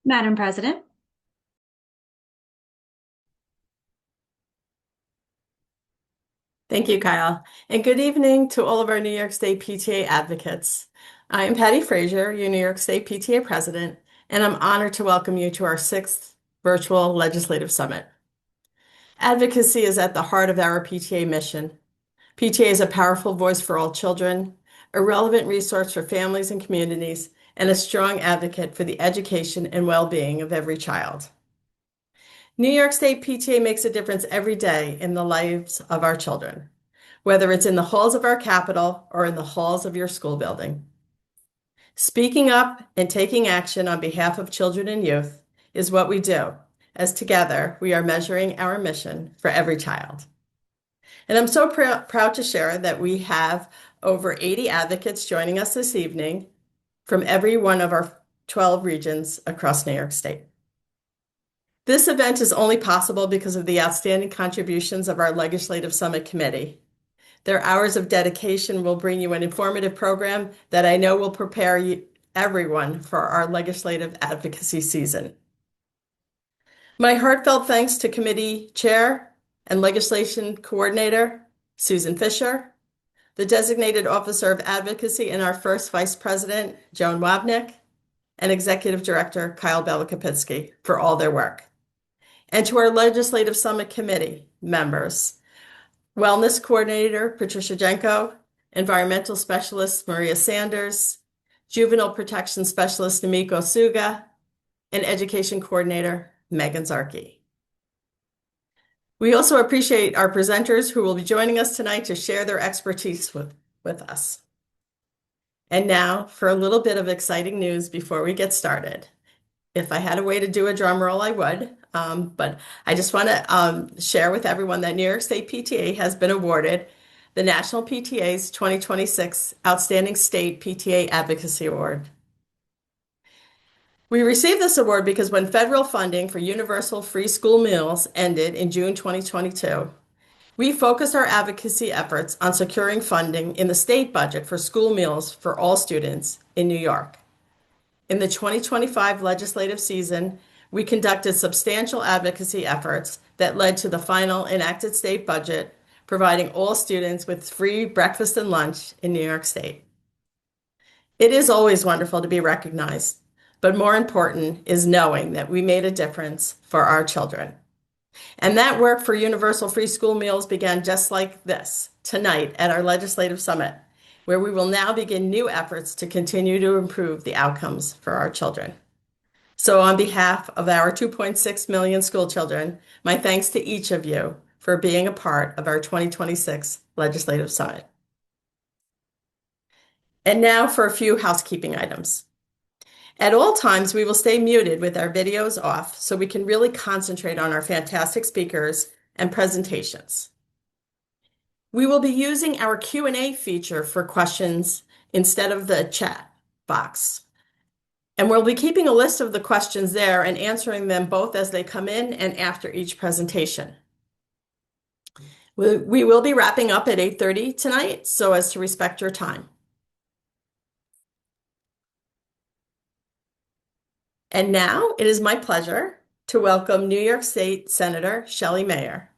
Madam President, Thank you, Kyle. And good evening to all of our New York State PTA advocates. I am Patty Frazier, your New York State PTA president, and I'm honored to welcome you to our sixth virtual legislative summit. Advocacy is at the heart of our PTA mission. PTA is a powerful voice for all children, a relevant resource for families and communities, and a strong advocate for the education and well-being of every child. New York State PTA makes a difference every day in the lives of our children, whether it's in the halls of our Capitol or in the halls of your school building. Speaking up and taking action on behalf of children and youth is what we do, as together we are measuring our mission for every child. And I'm so proud to share that we have over 80 advocates joining us this evening from every one of our 12 regions across New York State. This event is only possible because of the outstanding contributions of our Legislative Summit Committee. Their hours of dedication will bring you an informative program that I know will prepare everyone for our legislative advocacy season. My heartfelt thanks to Committee Chair and Legislation Coordinator Susan Fisher, the Designated Officer of Advocacy and our first Vice President, Joan Wabnick, and Executive Director Kyle Belakopitsky for all their work. And to our Legislative Summit Committee members, Wellness Coordinator Patricia Jenko, Environmental Specialist Maria Sanders, Juvenile Protection Specialist Namiko Suga, and Education Coordinator Megan Zarkey. We also appreciate our presenters who will be joining us tonight to share their expertise with us. And now for a little bit of exciting news before we get started. If I had a way to do a drum roll, I would. But I just want to share with everyone that New York State PTA has been awarded the National PTA's 2026 Outstanding State PTA Advocacy Award. We received this award because when federal funding for universal free school meals ended in June 2022, we focused our advocacy efforts on securing funding in the state budget for school meals for all students in New York. In the 2025 legislative season, we conducted substantial advocacy efforts that led to the final enacted state budget, providing all students with free breakfast and lunch in New York State. It is always wonderful to be recognized, but more important is knowing that we made a difference for our children. And that work for universal free school meals began just like this, tonight at our legislative summit, where we will now begin new efforts to continue to improve the outcomes for our children. So on behalf of our 2.6 million school children, my thanks to each of you for being a part of our 2026 Legislative Summit. And now for a few housekeeping items. At all times, we will stay muted with our videos off so we can really concentrate on our fantastic speakers and presentations. We will be using our Q&A feature for questions instead of the chat box. And we'll be keeping a list of the questions there and answering them both as they come in and after each presentation. We will be wrapping up at 8:30 tonight, so as to respect your time. And now it is my pleasure to welcome New York State Senator Shelley Mayer.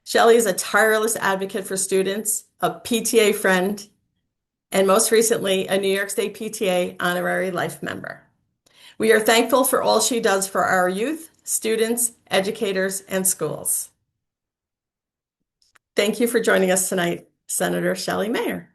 Shelley is a tireless advocate for students, a PTA friend, and most recently, a New York State PTA honorary life member. We are thankful for all she does for our youth, students, educators, and schools. Thank you for joining us tonight, Senator Shelley Mayer.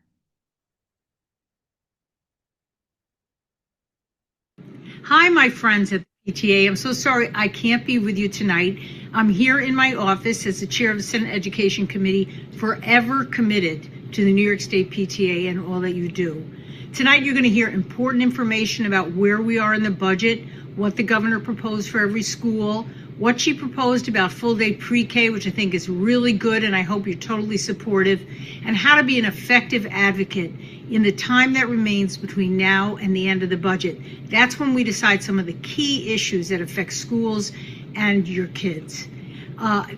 Hi, my friends at the PTA. I'm so sorry I can't be with you tonight. I'm here in my office as the chair of the Senate Education Committee, forever committed to the New York State PTA and all that you do. Tonight, you're going to hear important information about where we are in the budget, what the governor proposed for every school, what she proposed about full-day pre-K, which I think is really good, and I hope you're totally supportive, and how to be an effective advocate in the time that remains between now and the end of the budget. That's when we decide some of the key issues that affect schools and your kids.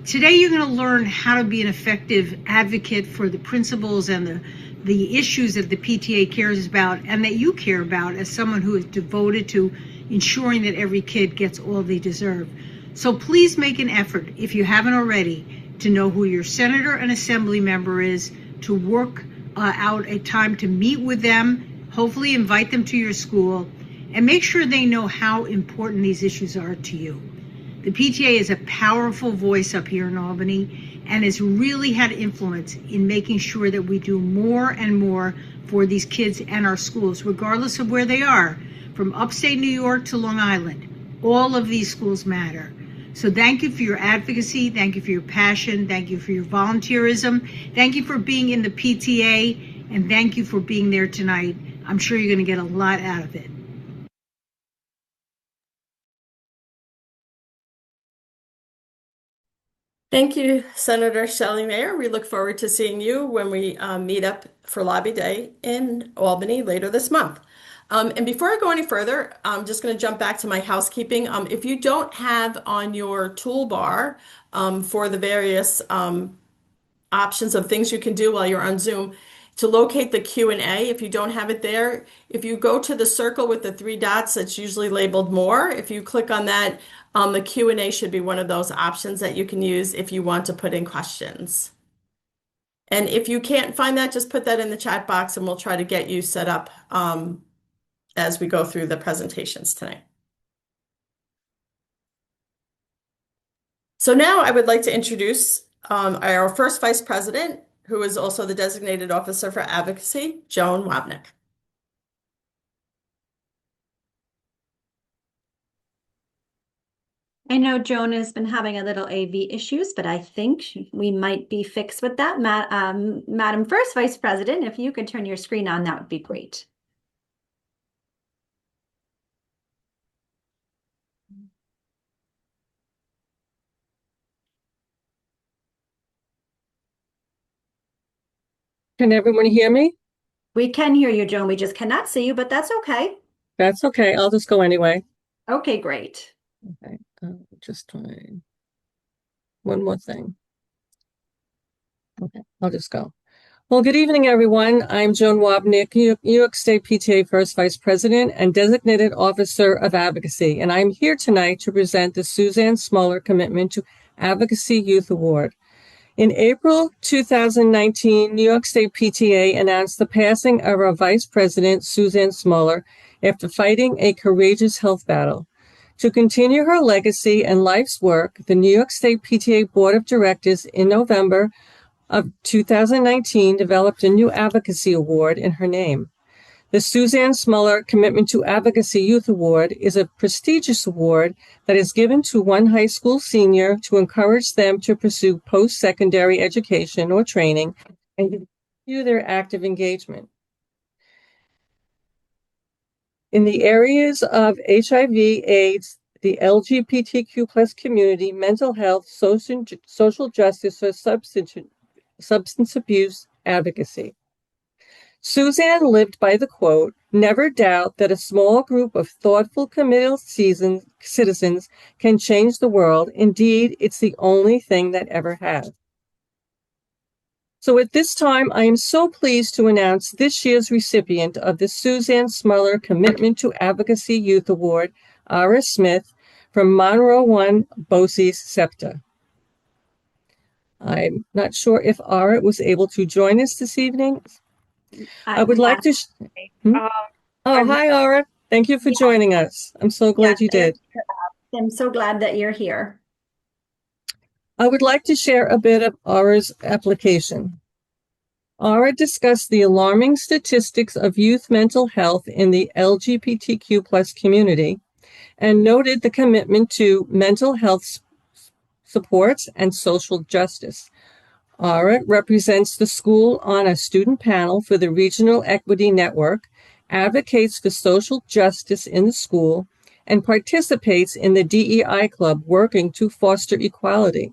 Today, you're going to learn how to be an effective advocate for the principals and the issues that the PTA cares about and that you care about as someone who is devoted to ensuring that every kid gets all they deserve. So please make an effort, if you haven't already, to know who your senator and assembly member is, to work out a time to meet with them, hopefully invite them to your school, and make sure they know how important these issues are to you. The PTA is a powerful voice up here in Albany and has really had influence in making sure that we do more and more for these kids and our schools, regardless of where they are, from upstate New York to Long Island. All of these schools matter. So thank you for your advocacy, thank you for your passion, thank you for your volunteerism, thank you for being in the PTA, and thank you for being there tonight. I'm sure you're going to get a lot out of it. Thank you, Senator Shelley Mayer. We look forward to seeing you when we meet up for Lobby Day in Albany later this month. And before I go any further, I'm just going to jump back to my housekeeping. If you don't have on your toolbar for the various options of things you can do while you're on Zoom, to locate the Q&A, if you don't have it there, if you go to the circle with the three dots that's usually labeled more, if you click on that, the Q&A should be one of those options that you can use if you want to put in questions. And if you can't find that, just put that in the chat box and we'll try to get you set up as we go through the presentations tonight. So now I would like to introduce our first Vice President, who is also the Designated Officer for Advocacy, Joan Wapnick. I know Joan has been having a little AV issues, but I think we might be fixed with that. Madam First Vice President, if you could turn your screen on, that would be great. Can everyone hear me? We can hear you, Joan. We just cannot see you, but that's okay. That's okay. I'll just go anyway. Okay, great. Okay. Just trying one more thing. Okay, I'll just go. Well, good evening, everyone. I'm Joan Wapnick, New York State PTA First Vice President and Designated Officer of Advocacy, and I'm here tonight to present the Suzanne Smoller Commitment to Advocacy Youth Award. In April 2019, New York State PTA announced the passing of our Vice President, Suzanne Smoller, after fighting a courageous health battle. To continue her legacy and life's work, the New York State PTA Board of Directors in November of 2019 developed a new advocacy award in her name. The Suzanne Smoller Commitment to Advocacy Youth Award is a prestigious award that is given to one high school senior to encourage them to pursue post-secondary education or training and continue their active engagement in the areas of HIV, AIDS, the LGBTQ plus community, mental health, social justice, or substance abuse advocacy. Suzanne lived by the quote, "Never doubt that a small group of thoughtful, committed citizens can change the world. Indeed, it's the only thing that ever has." So at this time, I am so pleased to announce this year's recipient of the Suzanne Smoller Commitment to Advocacy Youth Award, Ara Smith, from Monroe One, Boces SEPTA. I'm not sure if Ara was able to join us this evening. I would like to. Hi, Ara. Thank you for joining us. I'm so glad you did. I'm so glad that you're here. I would like to share a bit of Ara's application. Ara discussed the alarming statistics of youth mental health in the LGBTQ plus community and noted the commitment to mental health supports and social justice. Ara represents the school on a student panel for the Regional Equity Network, advocates for social justice in the school, and participates in the DEI Club working to foster equality.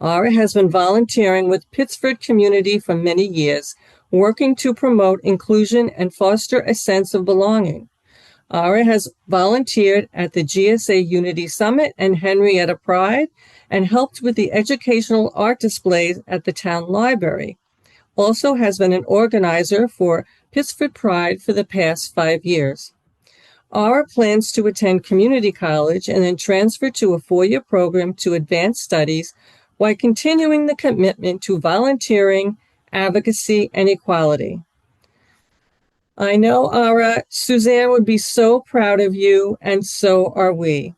Ara has been volunteering with Pittsford community for many years, working to promote inclusion and foster a sense of belonging. Ara has volunteered at the GSA Unity Summit and Henrietta Pride and helped with the educational art displays at the town library. also has been an organizer for Pittsford Pride for the past 5 years. Aura plans to attend community college and then transfer to a 4-year program to advance studies while continuing the commitment to volunteering, advocacy, and equality. I know, Aura, Suzanne would be so proud of you, and so are we.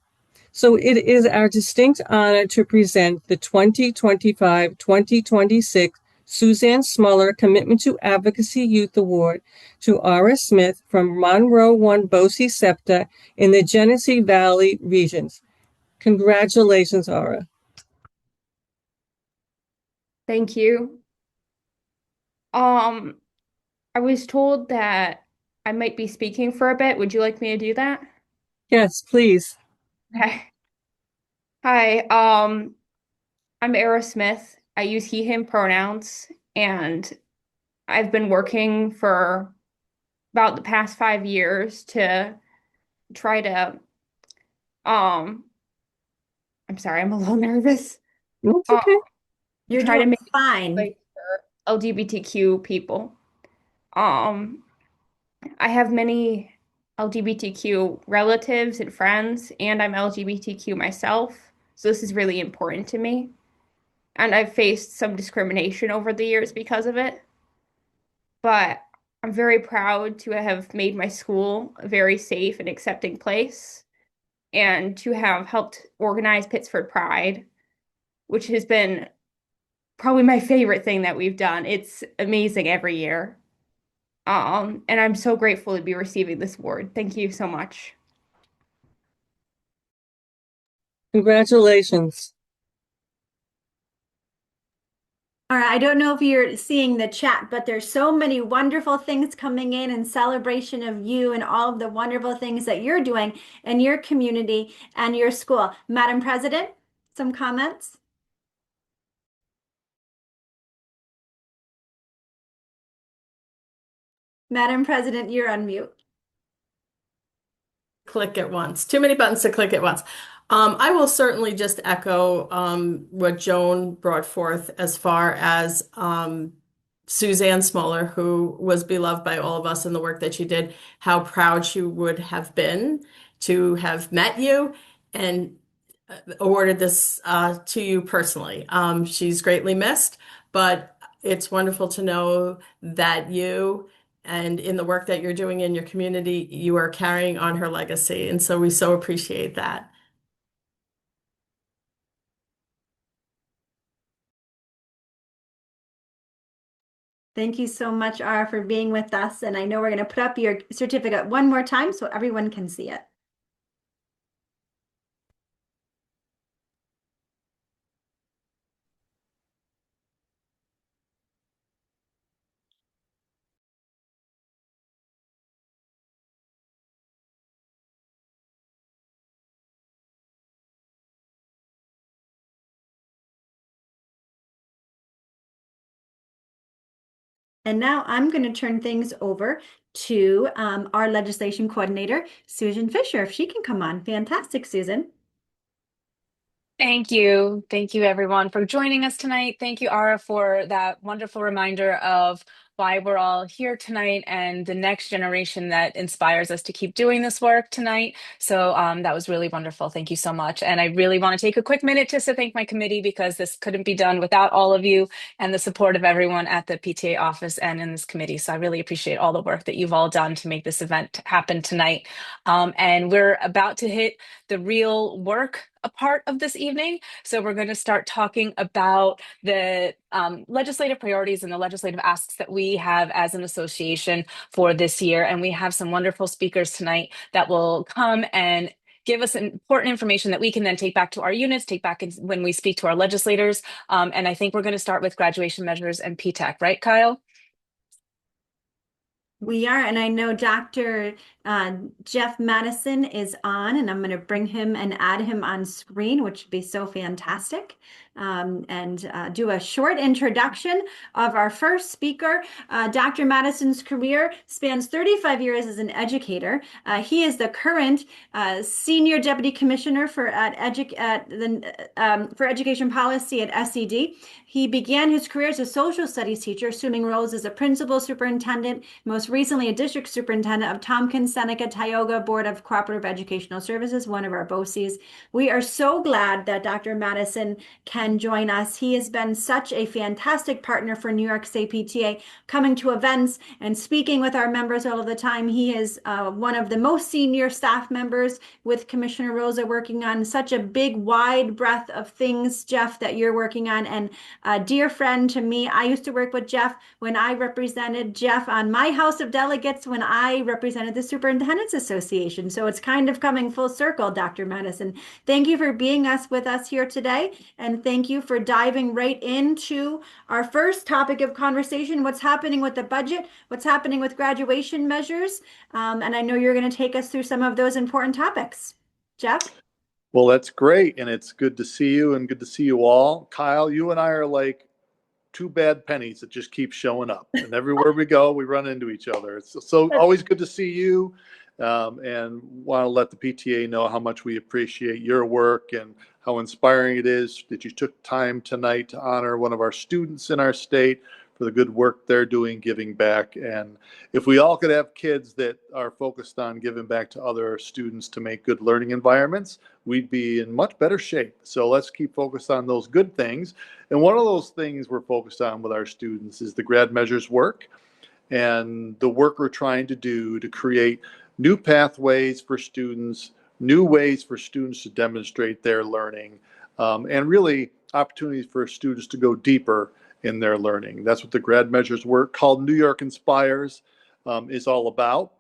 So it is our distinct honor to present the 2025-2026 Suzanne Smuller Commitment to Advocacy Youth Award to Aura Smith from Monroe One Boise SEPTA in the Genesee Valley regions. Congratulations, Aura. Thank you. I was told that I might be speaking for a bit. Would you like me to do that? Yes, please. Okay. Hi, I'm Era Smith. I use he, him pronouns, and I've been working for about the past 5 years to try to, I'm sorry, I'm a little nervous. That's Um, okay. You're try to doing make fine. like for LGBTQ people. Um, I have many LGBTQ relatives and friends, and I'm LGBTQ myself, so this is really important to me. And I've faced some discrimination over the years because of it. But I'm very proud to have made my school a very safe and accepting place and to have helped organize Pittsford Pride, which has been probably my favorite thing that we've done. It's amazing every year. And I'm so grateful to be receiving this award. Thank you so much. Congratulations. All right, I don't know if you're seeing the chat, but there's so many wonderful things coming in celebration of you and all of the wonderful things that you're doing in your community and your school. Madam President, some comments? Madam President, you're on mute. Click at once. Too many buttons to click at once. I will certainly just echo what Joan brought forth as far as Suzanne Smoller, who was beloved by all of us in the work that she did, how proud she would have been to have met you and awarded this to you personally. She's greatly missed, but it's wonderful to know that you and in the work that you're doing in your community, you are carrying on her legacy. And so we so appreciate that. Thank you so much, Ara, for being with us. And I know we're going to put up your certificate one more time so everyone can see it. And now I'm going to turn things over to our legislation coordinator, Susan Fisher, if she can come on. Fantastic, Susan. Thank you. Thank you, everyone, for joining us tonight. Thank you, Ara, for that wonderful reminder of why we're all here tonight and the next generation that inspires us to keep doing this work tonight. So that was really wonderful. Thank you so much. And I really want to take a quick minute just to thank my committee because this couldn't be done without all of you and the support of everyone at the PTA office and in this committee. So I really appreciate all the work that you've all done to make this event happen tonight. And we're about to hit the real work a part of this evening. So we're going to start talking about the legislative priorities and the legislative asks that we have as an association for this year. And we have some wonderful speakers tonight that will come and give us important information that we can then take back to our units, take back when we speak to our legislators. And I think we're going to start with graduation measures and PTAC, right, Kyle? We are, and I know Dr. Jeff Madison is on, and I'm going to bring him and add him on screen, which would be so fantastic. And do a short introduction of our first speaker. Dr. Madison's career spans 35 years as an educator. He is the current Senior Deputy Commissioner for for Education Policy at SED. He began his career as a social studies teacher, assuming roles as a principal superintendent, most recently a district superintendent of Tompkins, Seneca, Tioga Board of Cooperative Educational Services, one of our BOCES. We are so glad that Dr. Madison can join us. He has been such a fantastic partner for New York State PTA, coming to events and speaking with our members all of the time. He is one of the most senior staff members with Commissioner Rosa, working on such a big, wide breadth of things, Jeff, that you're working on. And a dear friend to me, I used to work with Jeff when I represented Jeff on my House of Delegates when I represented the Superintendents Association. So it's kind of coming full circle, Dr. Madison. Thank you for being with us here today. And thank you for diving right into our first topic of conversation, what's happening with the budget, what's happening with graduation measures. And I know you're going to take us through some of those important topics. Jeff? Well, that's great. And it's good to see you and good to see you all. Kyle, you and I are like two bad pennies that just keep showing up. And everywhere we go, we run into each other. It's so always good to see you. And want to let the PTA know how much we appreciate your work and how inspiring it is that you took time tonight to honor one of our students in our state for the good work they're doing, giving back. And if we all could have kids that are focused on giving back to other students to make good learning environments, we'd be in much better shape. So let's keep focused on those good things. And one of those things we're focused on with our students is the grad measures work and the work we're trying to do to create new pathways for students, new ways for students to demonstrate their learning, and really opportunities for students to go deeper in their learning. That's what the grad measures work called New York Inspires is all about.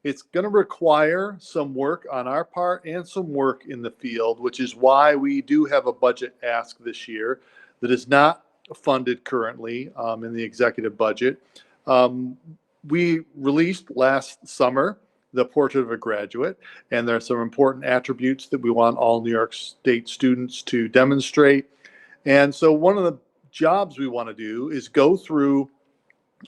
It's going to require some work on our part and some work in the field, which is why we do have a budget ask this year that is not funded currently in the executive budget. We released last summer the Portrait of a Graduate, and there are some important attributes that we want all New York State students to demonstrate. And so one of the jobs we want to do is go through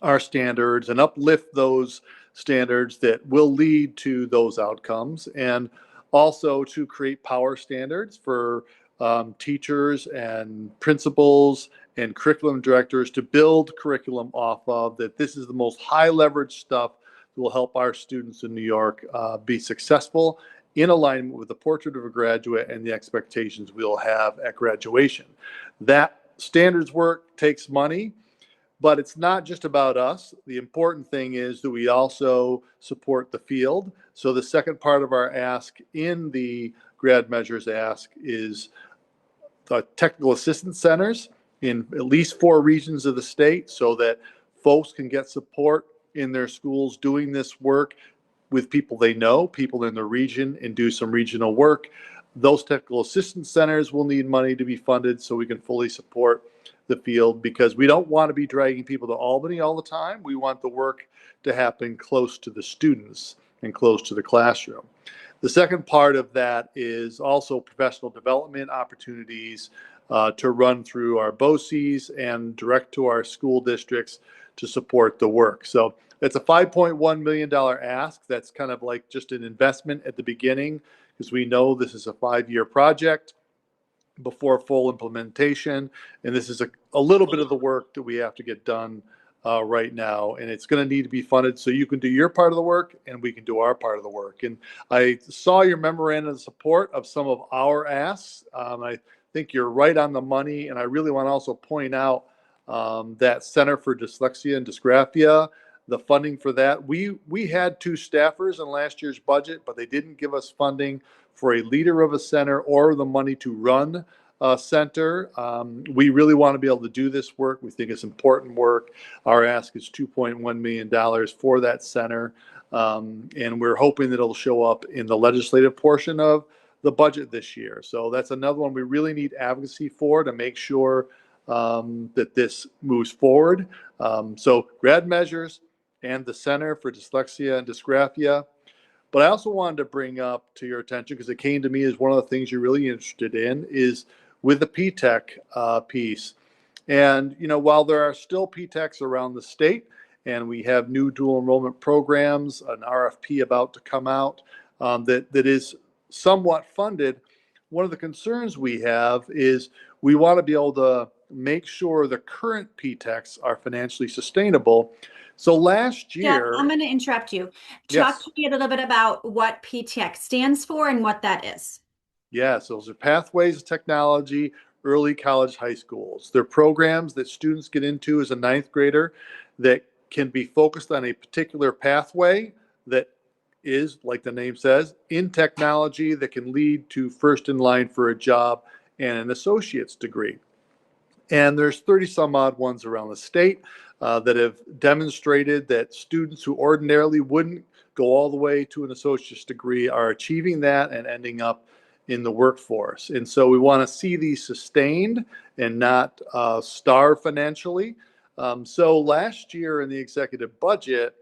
our standards and uplift those standards that will lead to those outcomes, and also to create power standards for teachers and principals and curriculum directors to build curriculum off of, that this is the most high leverage stuff that will help our students in New York be successful in alignment with the Portrait of a Graduate and the expectations we'll have at graduation. That standards work takes money, but it's not just about us. The important thing is that we also support the field. So the second part of our ask in the grad measures ask is the technical assistance centers in at least 4 regions of the state, so that folks can get support in their schools doing this work with people they know, people in the region, and do some regional work. Those technical assistance centers will need money to be funded so we can fully support the field, because we don't want to be dragging people to Albany all the time. We want the work to happen close to the students and close to the classroom. The second part of that is also professional development opportunities to run through our BOCES and direct to our school districts to support the work. So it's a $5.1 million ask. That's kind of like just an investment at the beginning, because we know this is a 5-year project before full implementation. And this is a little bit of the work that we have to get done right now. And it's going to need to be funded so you can do your part of the work and we can do our part of the work. And I saw your memorandum of support of some of our asks. I think you're right on the money. And I really want to also point out that Center for Dyslexia and Dysgraphia, the funding for that. We had 2 staffers in last year's budget, but they didn't give us funding for a leader of a center or the money to run a center. We really want to be able to do this work. We think it's important work. Our ask is $2.1 million for that center. And we're hoping that it'll show up in the legislative portion of the budget this year. So that's another one we really need advocacy for to make sure that this moves forward. So grad measures and the Center for Dyslexia and Dysgraphia. But I also wanted to bring up to your attention, because it came to me as one of the things you're really interested in, is with the P-TECH piece. And, while there are still P-TECHs around the state, and we have new dual enrollment programs, an RFP about to come out that is somewhat funded, one of the concerns we have is we want to be able to make sure the current P-TECHs are financially sustainable. So last Jeff, year, I'm going to interrupt you. Talk yes, to me a little bit about what PTX stands for and what that is. yes, those are Pathways to Technology Early College High Schools. They're programs that students get into as a ninth grader that can be focused on a particular pathway that is, like the name says, in technology that can lead to first in line for a job and an associate's degree. And there's 30 some odd ones around the state that have demonstrated that students who ordinarily wouldn't go all the way to an associate's degree are achieving that and ending up in the workforce. And so we want to see these sustained and not starve financially. So last year in the executive budget,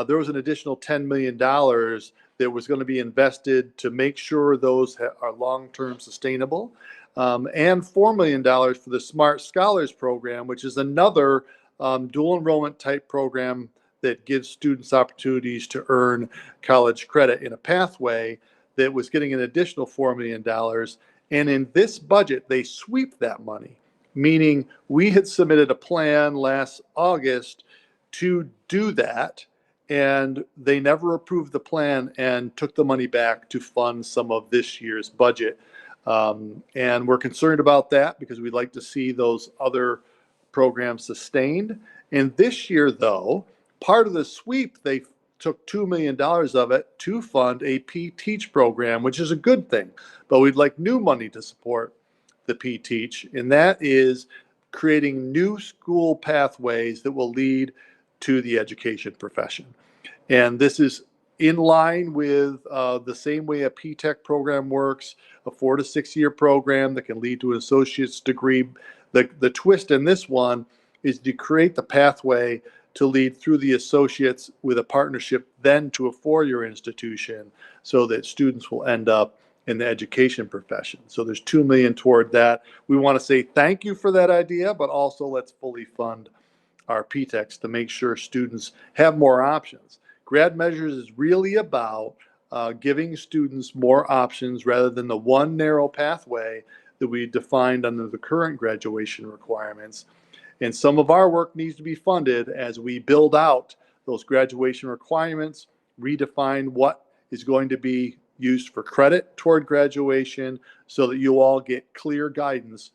there was an additional $10 million that was going to be invested to make sure those are long-term sustainable. And $4 million for the Smart Scholars Program, which is another dual enrollment type program that gives students opportunities to earn college credit in a pathway, that was getting an additional $4 million. And in this budget, they sweep that money, meaning we had submitted a plan last August to do that, and they never approved the plan and took the money back to fund some of this year's budget. And we're concerned about that because we'd like to see those other programs sustained. And this year, though, part of the sweep, they took $2 million of it to fund a P-TEACH program, which is a good thing. But we'd like new money to support the P-TEACH, and that is creating new school pathways that will lead to the education profession. And this is in line with the same way a P-TECH program works, a 4 to 6 year program that can lead to an associate's degree. The twist in this one is to create the pathway to lead through the associates with a partnership then to a 4-year institution, so that students will end up in the education profession. So there's $2 million toward that. We want to say thank you for that idea, but also let's fully fund our P-TECHs to make sure students have more options. Grad Measures is really about giving students more options rather than the one narrow pathway that we defined under the current graduation requirements. And some of our work needs to be funded as we build out those graduation requirements, redefine what is going to be used for credit toward graduation, so that you all get clear guidance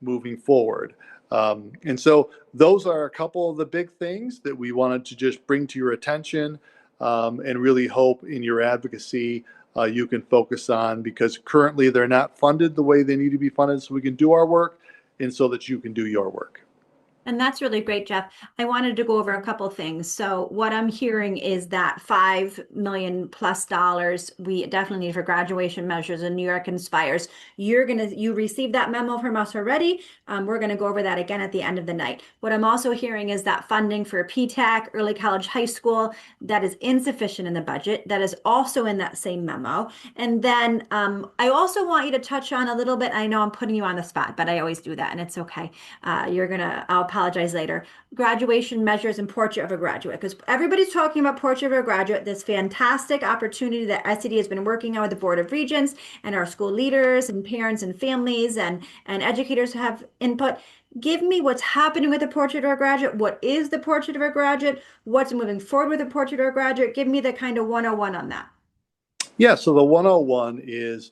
moving forward. And so those are a couple of the big things that we wanted to just bring to your attention, and really hope in your advocacy you can focus on, because currently they're not funded the way they need to be funded so we can do our work and so that you can do your work. And that's really great, Jeff. I wanted to go over a couple things. So what I'm hearing is that $5 million plus we definitely need for graduation measures, and New York Inspires. You received that memo from us already. We're gonna go over that again at the end of the night. What I'm also hearing is that funding for P-TECH, early college, high school, that is insufficient in the budget. That is also in that same memo. And then I also want you to touch on a little bit, I know I'm putting you on the spot, but I always do that, and it's okay. I'll apologize later. Graduation measures and portrait of a graduate, because everybody's talking about portrait of a graduate, this fantastic opportunity that SED has been working on with the Board of Regents and our school leaders and parents and families and educators have input. Give me what's happening with the portrait of a graduate. What is the portrait of a graduate? What's moving forward with the portrait of a graduate? Give me the kind of 101 on that. Yeah, so the 101 is,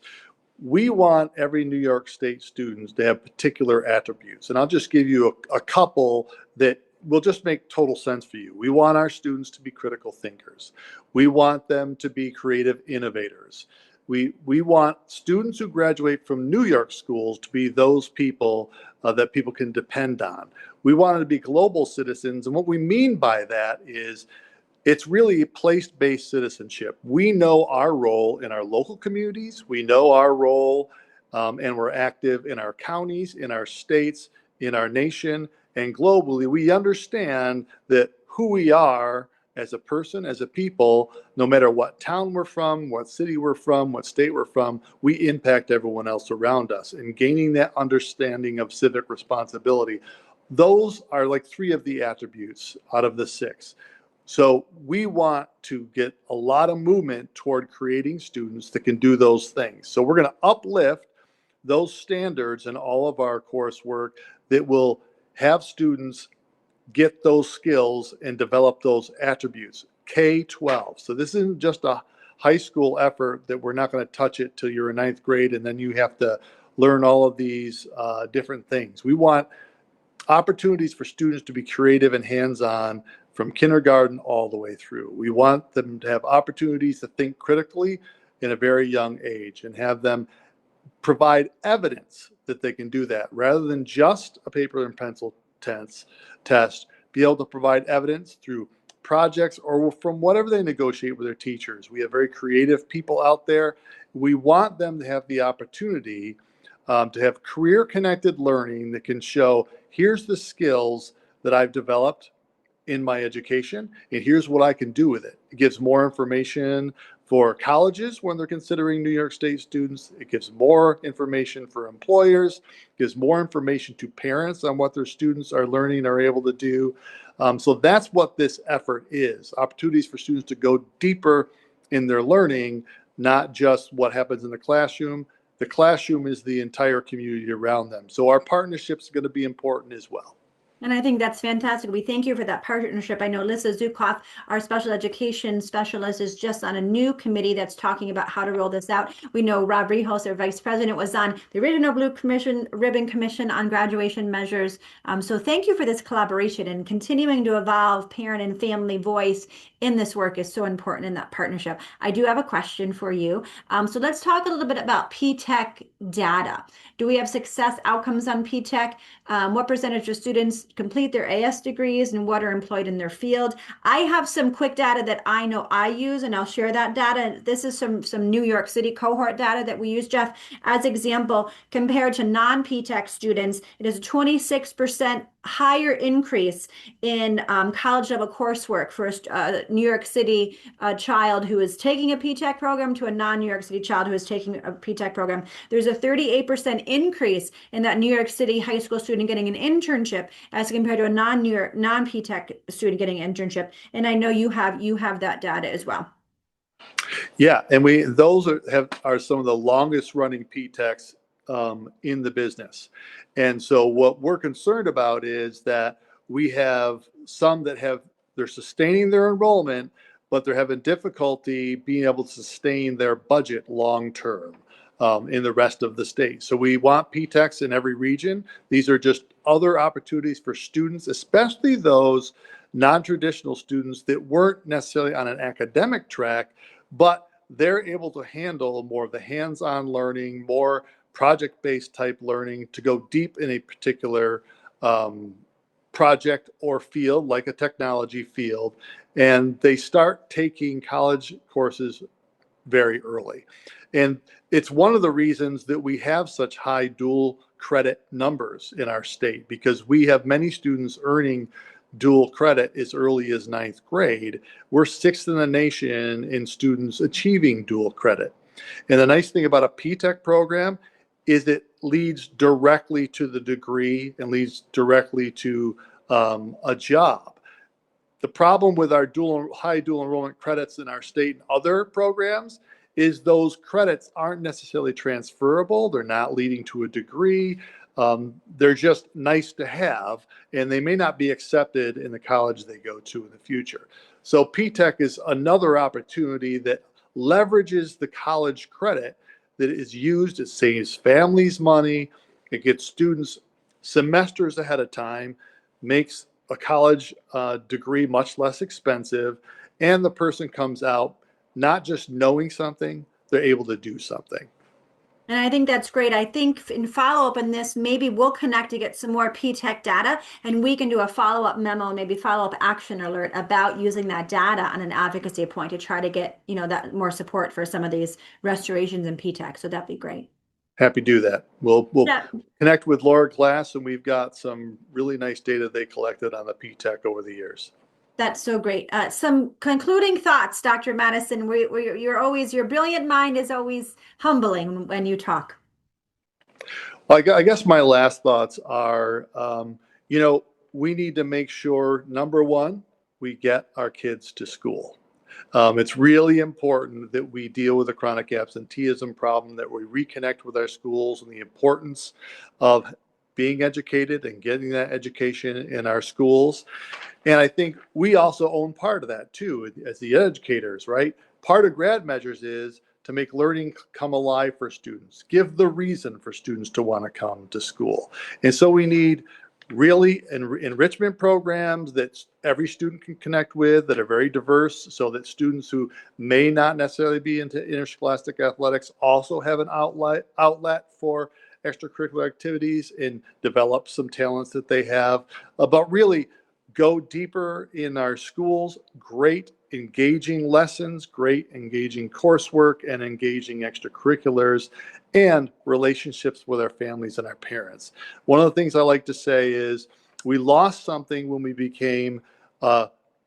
we want every New York State student to have particular attributes. And I'll just give you a couple that will just make total sense for you. We want our students to be critical thinkers. We want them to be creative innovators. We want students who graduate from New York schools to be those people that people can depend on. We want them to be global citizens. And what we mean by that is, it's really place-based citizenship. We know our role in our local communities. We know our role, and we're active in our counties, in our states, in our nation, and globally. We understand that who we are as a person, as a people, no matter what town we're from, what city we're from, what state we're from, we impact everyone else around us. And gaining that understanding of civic responsibility, those are like 3 of the attributes out of the 6. So we want to get a lot of movement toward creating students that can do those things. So we're going to uplift those standards in all of our coursework that will have students get those skills and develop those attributes. K-12. So this isn't just a high school effort that we're not going to touch it till you're in 9th grade and then you have to learn all of these different things. We want opportunities for students to be creative and hands-on from kindergarten all the way through. We want them to have opportunities to think critically in a very young age and have them provide evidence that they can do that rather than just a paper and pencil test, be able to provide evidence through projects or from whatever they negotiate with their teachers. We have very creative people out there. We want them to have the opportunity to have career-connected learning that can show, here's the skills that I've developed in my education, and here's what I can do with it. It gives more information for colleges when they're considering New York State students. It gives more information for employers, gives more information to parents on what their students are learning or able to do. So that's what this effort is, opportunities for students to go deeper in their learning, not just what happens in the classroom. The classroom is the entire community around them. So our partnership is going to be important as well. And I think that's fantastic. We thank you for that partnership. I know Lisa Zukoff, our special education specialist, is just on a new committee that's talking about how to roll this out. We know Rob Rehos, our vice president, was on the original Blue Ribbon Commission on graduation measures. So thank you for this collaboration, and continuing to evolve parent and family voice in this work is so important in that partnership. I do have a question for you. So let's talk a little bit about P-TECH data. Do we have success outcomes on P-TECH? What percentage of students complete their AS degrees and what are employed in their field? I have some quick data that I know I use, and I'll share that data. This is some New York City cohort data that we use, Jeff. As example, compared to non-P-TECH students, it is a 26% higher increase in college level coursework for a New York City child who is taking a P-TECH program to a non-New York City child who is taking a P-TECH program. There's a 38% increase in that New York City high school student getting an internship as compared to a non-P-TECH student getting an internship. And I know you have that data as well. Yeah, and those are some of the longest running P-TECHs in the business. And so what we're concerned about is that we have some that they're sustaining their enrollment, but they're having difficulty being able to sustain their budget long term in the rest of the state. So we want P-TECHs in every region. These are just other opportunities for students, especially those non-traditional students that weren't necessarily on an academic track, but they're able to handle more of the hands-on learning, more project-based type learning to go deep in a particular project or field, like a technology field. And they start taking college courses very early. And it's one of the reasons that we have such high dual credit numbers in our state, because we have many students earning dual credit as early as 9th grade. We're 6th in the nation in students achieving dual credit. And the nice thing about a P-TECH program is it leads directly to the degree and leads directly to a job. The problem with our high dual enrollment credits in our state and other programs is those credits aren't necessarily transferable. They're not leading to a degree. They're just nice to have, and they may not be accepted in the college they go to in the future. So P-TECH is another opportunity that leverages the college credit that is used. It saves families money. It gets students semesters ahead of time, makes a college degree much less expensive, and the person comes out not just knowing something, they're able to do something. And I think that's great. I think in follow-up on this, maybe we'll connect to get some more P-TECH data, and we can do a follow-up memo, maybe follow-up action alert about using that data on an advocacy point to try to get, that more support for some of these restorations in P-TECH. So that'd be great. Happy to do that. We'll connect with Laura Glass, and we've got some really nice data they collected on the P-TECH over the years. That's so great. Some concluding thoughts, Dr. Madison. Your brilliant mind is always humbling when you talk. Well, I guess my last thoughts are, we need to make sure, number one, we get our kids to school. It's really important that we deal with the chronic absenteeism problem, that we reconnect with our schools and the importance of being educated and getting that education in our schools. And I think we also own part of that too, as the educators, right? Part of grad measures is to make learning come alive for students, give the reason for students to want to come to school. And so we need really enrichment programs that every student can connect with, that are very diverse, so that students who may not necessarily be into interscholastic athletics also have an outlet for extracurricular activities and develop some talents that they have. But really go deeper in our schools, great engaging lessons, great engaging coursework, and engaging extracurriculars, and relationships with our families and our parents. One of the things I like to say is we lost something when we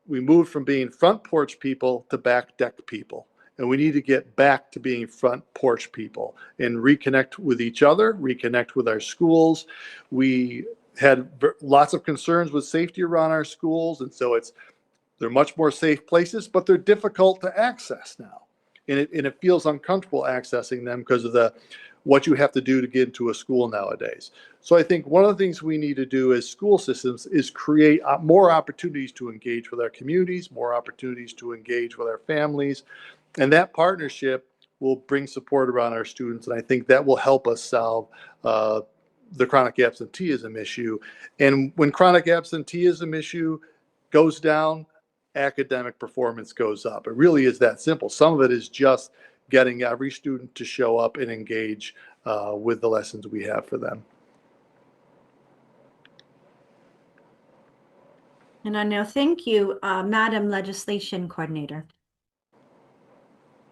we moved from being front porch people to back deck people. And we need to get back to being front porch people and reconnect with each other, reconnect with our schools. We had lots of concerns with safety around our schools, and so they're much more safe places, but they're difficult to access now. And it feels uncomfortable accessing them because of what you have to do to get into a school nowadays. So I think one of the things we need to do as school systems is create more opportunities to engage with our communities, more opportunities to engage with our families. And that partnership will bring support around our students. And I think that will help us solve the chronic absenteeism issue. And when chronic absenteeism issue goes down, academic performance goes up. It really is that simple. Some of it is just getting every student to show up and engage with the lessons we have for them. And I know, thank you, Madam Legislation Coordinator.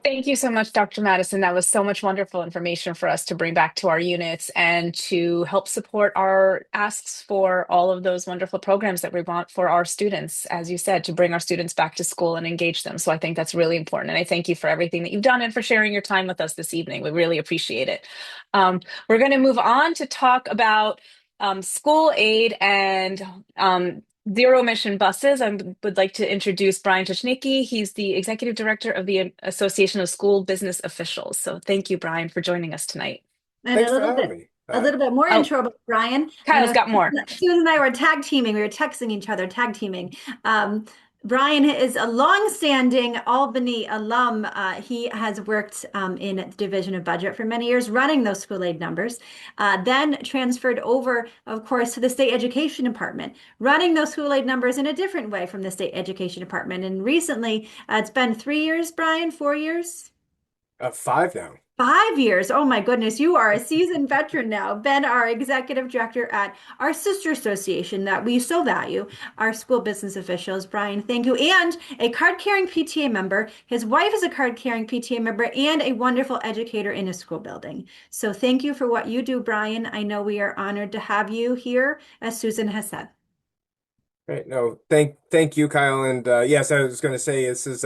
Thank you so much, Dr. Madison. That was so much wonderful information for us to bring back to our units and to help support our asks for all of those wonderful programs that we want for our students, as you said, to bring our students back to school and engage them. So I think that's really important. And I thank you for everything that you've done and for sharing your time with us this evening. We really appreciate it. We're going to move on to talk about school aid and zero emission buses. I would like to introduce Brian Tuchnicki. He's the executive director of the Association of School Business Officials. So thank you, Brian, for joining us tonight. And Thanks for having me. a little bit more intro about Brian. Kyle's got more. Susan and I were tag teaming. We were texting each other, tag teaming. Brian is a long-standing Albany alum. He has worked in the Division of Budget for many years, running those school aid numbers, then transferred over, of course, to the State Education Department, running those school aid numbers in a different way from the State Education Department. And recently, it's been 3 years, Brian, 4 years? 5 now. 5 years. Oh my goodness. You are a seasoned veteran now. Been our executive director at our sister association that we so value, our school business officials. Brian, thank you. And a card-carrying PTA member. His wife is a card-carrying PTA member and a wonderful educator in a school building. So thank you for what you do, Brian. I know we are honored to have you here, as Susan has said. Right. No, thank you, Kyle. And yes, I was going to say this is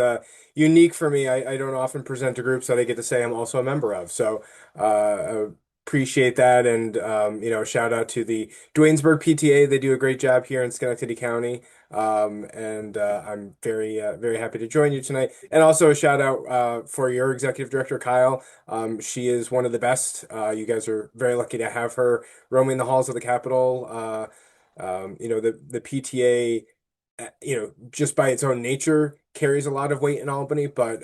unique for me. I don't often present to groups that I get to say I'm also a member of. So appreciate that. And shout out to the Duanesburg PTA. They do a great job here in Schenectady County. And I'm very very happy to join you tonight. And also a shout out for your executive director, Kyle. She is one of the best. You guys are very lucky to have her roaming the halls of the Capitol. The PTA, just by its own nature carries a lot of weight in Albany, but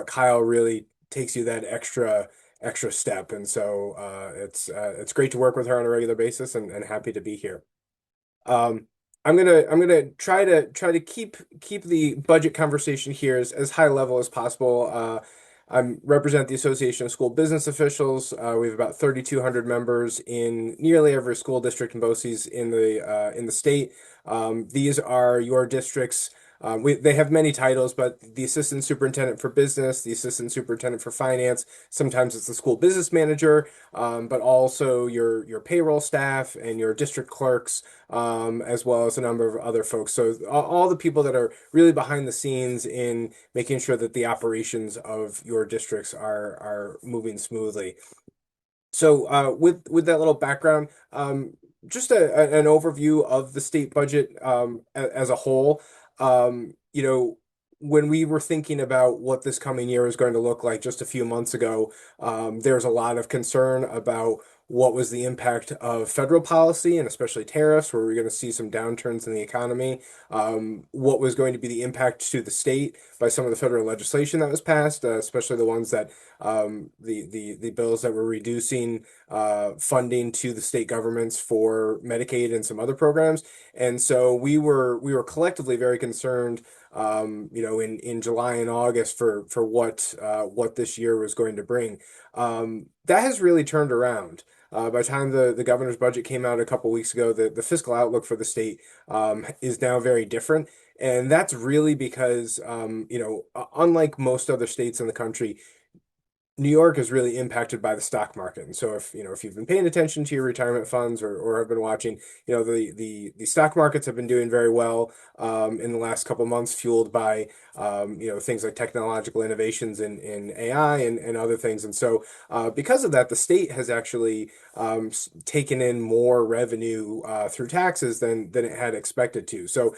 Kyle really takes you that extra step. And so it's great to work with her on a regular basis and happy to be here. I'm gonna try to keep the budget conversation here as high level as possible. I represent the Association of School Business Officials. We have about 3,200 members in nearly every school district and BOCES in the state. These are your district's They have many titles, but the assistant superintendent for business, the assistant superintendent for finance, sometimes it's the school business manager, but also your payroll staff and your district clerks, as well as a number of other folks. So all the people that are really behind the scenes in making sure that the operations of your districts are moving smoothly. So with that little background, just an overview of the state budget as a whole. When we were thinking about what this coming year is going to look like just a few months ago, there's a lot of concern about what was the impact of federal policy and especially tariffs, where we're going to see some downturns in the economy. What was going to be the impact to the state by some of the federal legislation that was passed, especially the ones that the bills that were reducing funding to the state governments for Medicaid and some other programs. And so we were collectively very concerned, in July and August for what this year was going to bring. That has really turned around. By the time the governor's budget came out a couple weeks ago, the fiscal outlook for the state is now very different. And that's really because, unlike most other states in the country, New York is really impacted by the stock market. And so if you've been paying attention to your retirement funds or have been watching, the stock markets have been doing very well in the last couple of months, fueled by things like technological innovations in AI and other things. And so because of that, the state has actually taken in more revenue through taxes than it had expected to. So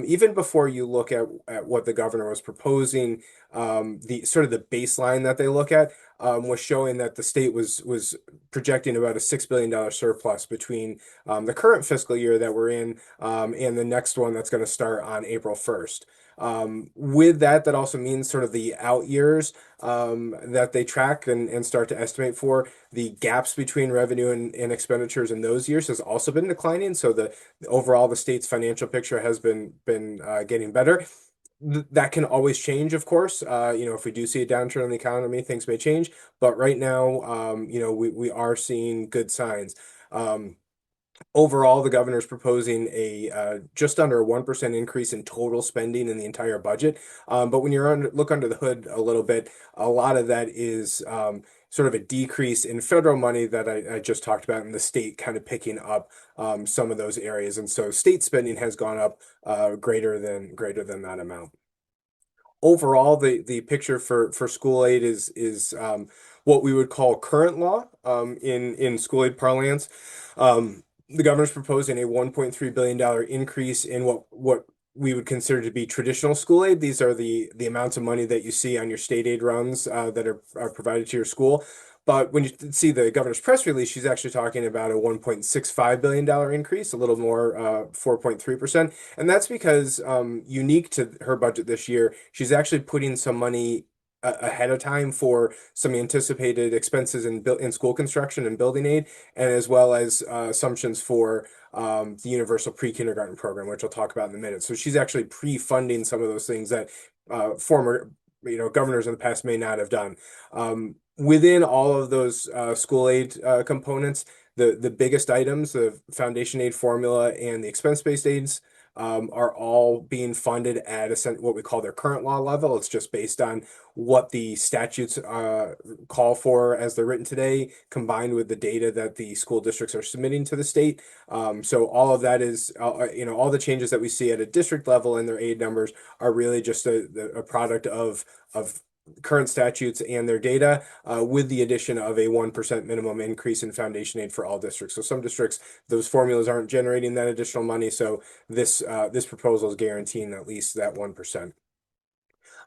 even before you look at what the governor was proposing, the sort of the baseline that they look at was showing that the state was projecting about a $6 billion surplus between the current fiscal year that we're in and the next one that's going to start on April 1st. With that also means sort of the out years that they track and start to estimate for. The gaps between revenue and expenditures in those years has also been declining. So overall the state's financial picture has been getting better. That can always change, of course. If we do see a downturn in the economy, things may change. But right now, we are seeing good signs. Overall, the governor is proposing a just under a 1% increase in total spending in the entire budget. But when you look under the hood a little bit, a lot of that is sort of a decrease in federal money that I just talked about, and the state kind of picking up some of those areas. And so state spending has gone up greater than that amount. Overall, the picture for school aid is what we would call current law in school aid parlance. The governor's proposing a $1.3 billion increase in what we would consider to be traditional school aid. These are the amounts of money that you see on your state aid runs that are provided to your school. But when you see the governor's press release, she's actually talking about a $1.65 billion increase, a little more, 4.3%. And that's because, unique to her budget this year, she's actually putting some money ahead of time for some anticipated expenses in school construction and building aid, and as well as assumptions for the universal pre-kindergarten program, which I'll talk about in a minute. So she's actually pre-funding some of those things that former governors in the past may not have done. Within all of those school aid components, the biggest items, the foundation aid formula and the expense-based aids, are all being funded at what we call their current law level. It's just based on what the statutes call for as they're written today, combined with the data that the school districts are submitting to the state. So all of that is, all the changes that we see at a district level in their aid numbers are really just a product of current statutes and their data, with the addition of a 1% minimum increase in foundation aid for all districts. So some districts, those formulas aren't generating that additional money. So this proposal is guaranteeing at least that 1%.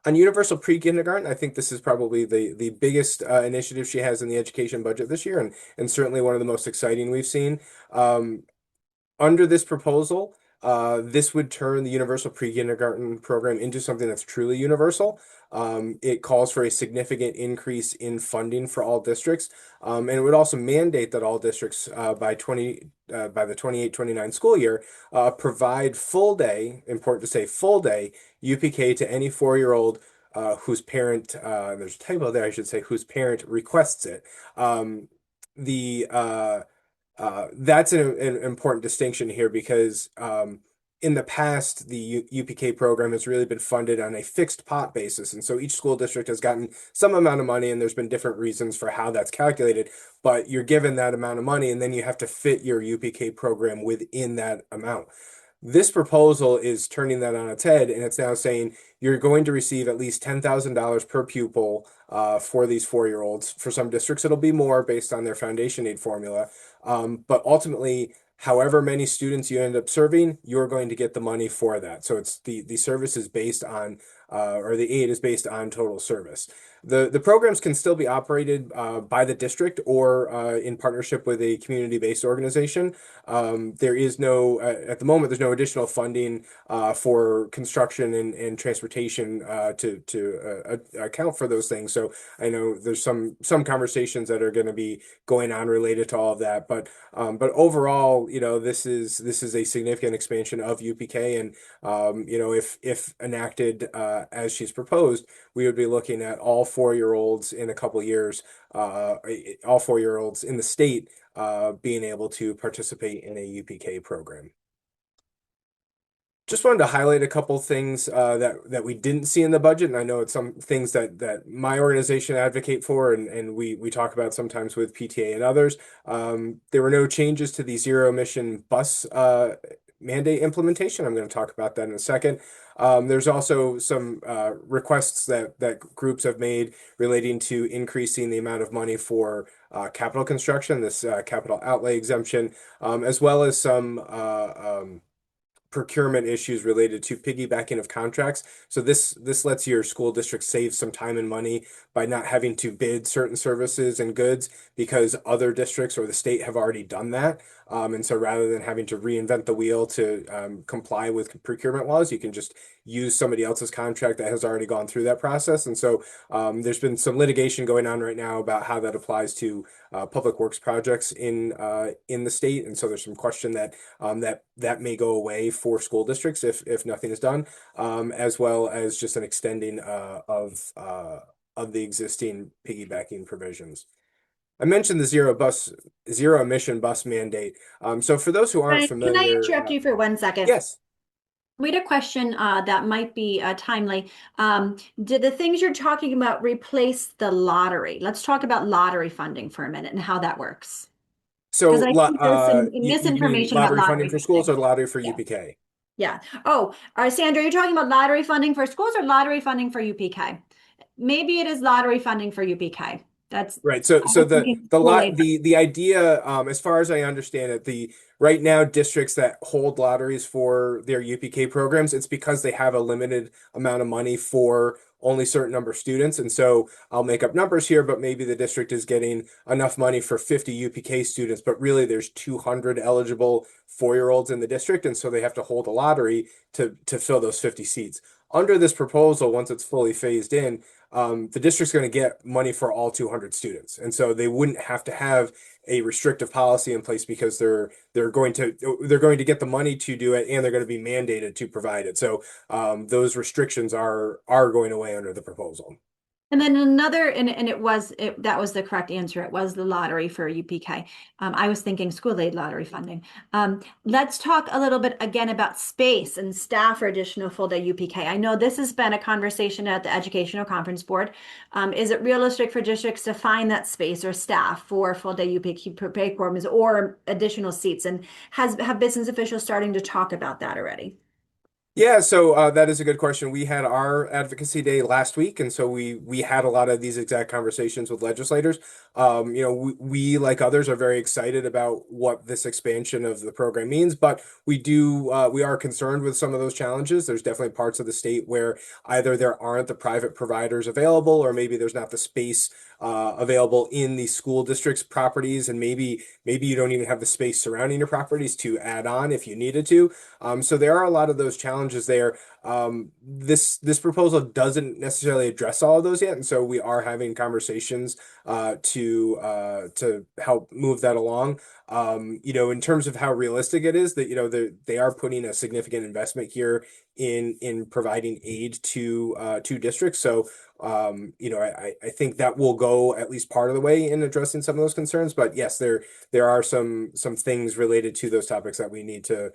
On universal pre-kindergarten, I think this is probably the biggest initiative she has in the education budget this year, and certainly one of the most exciting we've seen. Under this proposal, this would turn the universal pre-kindergarten program into something that's truly universal. It calls for a significant increase in funding for all districts, and it would also mandate that all districts by the 28-29 school year provide full day, important to say full day, UPK to any 4-year-old whose parent, there's a typo there, I should say, whose parent requests it. That's an important distinction here because in the past, the UPK program has really been funded on a fixed pot basis. And so each school district has gotten some amount of money, and there's been different reasons for how that's calculated. But you're given that amount of money, and then you have to fit your UPK program within that amount. This proposal is turning that on its head, and it's now saying you're going to receive at least $10,000 per pupil for these 4-year-olds. For some districts, it'll be more based on their foundation aid formula. But ultimately, however many students you end up serving, you're going to get the money for that. So it's the service is based on, or the aid is based on total service. The programs can still be operated by the district or in partnership with a community-based organization. There is no, at the moment, there's no additional funding for construction and transportation to account for those things. So I know there's some conversations that are going to be going on related to all of that, but overall, this is a significant expansion of UPK, and if enacted as she's proposed, we would be looking at all 4-year-olds in a couple years, all 4-year-olds in the state being able to participate in a UPK program. Just wanted to highlight a couple things that we didn't see in the budget, and I know it's some things that my organization advocate for, and we talk about sometimes with PTA and others. There were no changes to the zero emission bus mandate implementation. I'm going to talk about that in a second. There's also some requests that groups have made relating to increasing the amount of money for capital construction, this capital outlay exemption, as well as some procurement issues related to piggybacking of contracts. So this lets your school district save some time and money by not having to bid certain services and goods because other districts or the state have already done that. And so rather than having to reinvent the wheel to comply with procurement laws, you can just use somebody else's contract that has already gone through that process. And so there's been some litigation going on right now about how that applies to public works projects in the state. And so there's some question that that may go away for school districts if nothing is done, as well as just an extending of the existing piggybacking provisions. I mentioned the zero emission bus mandate. So for those who aren't Brian, can I familiar, interrupt you for 1 second? yes. We had a question that might be timely. Did the things you're talking about replace the lottery? Let's talk about lottery funding for a minute and how that works. So Because I think there's some you mean misinformation about lottery funding lottery for schools or funding. lottery for Yeah. UPK? Yeah. Oh, Sandra, you're talking about lottery funding for schools or lottery funding for UPK? Maybe it is lottery funding for UPK. That's Right. So I was thinking school aid. the idea, as far as I understand it, the right now districts that hold lotteries for their UPK programs, it's because they have a limited amount of money for only certain number of students. And so I'll make up numbers here, but maybe the district is getting enough money for 50 UPK students, but really there's 200 eligible 4-year-olds in the district, and so they have to hold a lottery to fill those 50 seats. Under this proposal, once it's fully phased in, the district's going to get money for all 200 students, and so they wouldn't have to have a restrictive policy in place because they're going to get the money to do it, and they're going to be mandated to provide it. So those restrictions are going away under the proposal. And then another, and that was the correct answer. It was the lottery for UPK. I was thinking school aid lottery funding. Let's talk a little bit again about space and staff for additional full day UPK. I know this has been a conversation at the Educational Conference Board. Is it realistic for districts to find that space or staff for full day UPK programs or additional seats? And have business officials starting to talk about that already? Yeah, so that is a good question. We had our advocacy day last week, and so we had a lot of these exact conversations with legislators. We like others are very excited about what this expansion of the program means, but we are concerned with some of those challenges. There's definitely parts of the state where either there aren't the private providers available, or maybe there's not the space available in the school district's properties, and maybe you don't even have the space surrounding your properties to add on if you needed to. So there are a lot of those challenges there. This proposal doesn't necessarily address all of those yet, and so we are having conversations to help move that along. In terms of how realistic it is, that they are putting a significant investment here in providing aid to districts. So I think that will go at least part of the way in addressing some of those concerns. But yes, there are some things related to those topics that we need to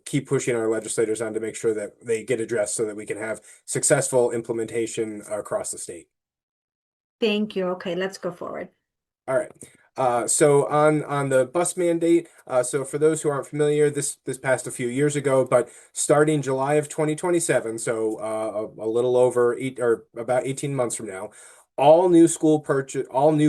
keep pushing our legislators on to make sure that they get addressed so that we can have successful implementation across the state. Thank you. Okay, let's go forward. All right. So on the bus mandate, so for those who aren't familiar, this passed a few years ago, but starting July of 2027, so a little over about 18 months from now, all new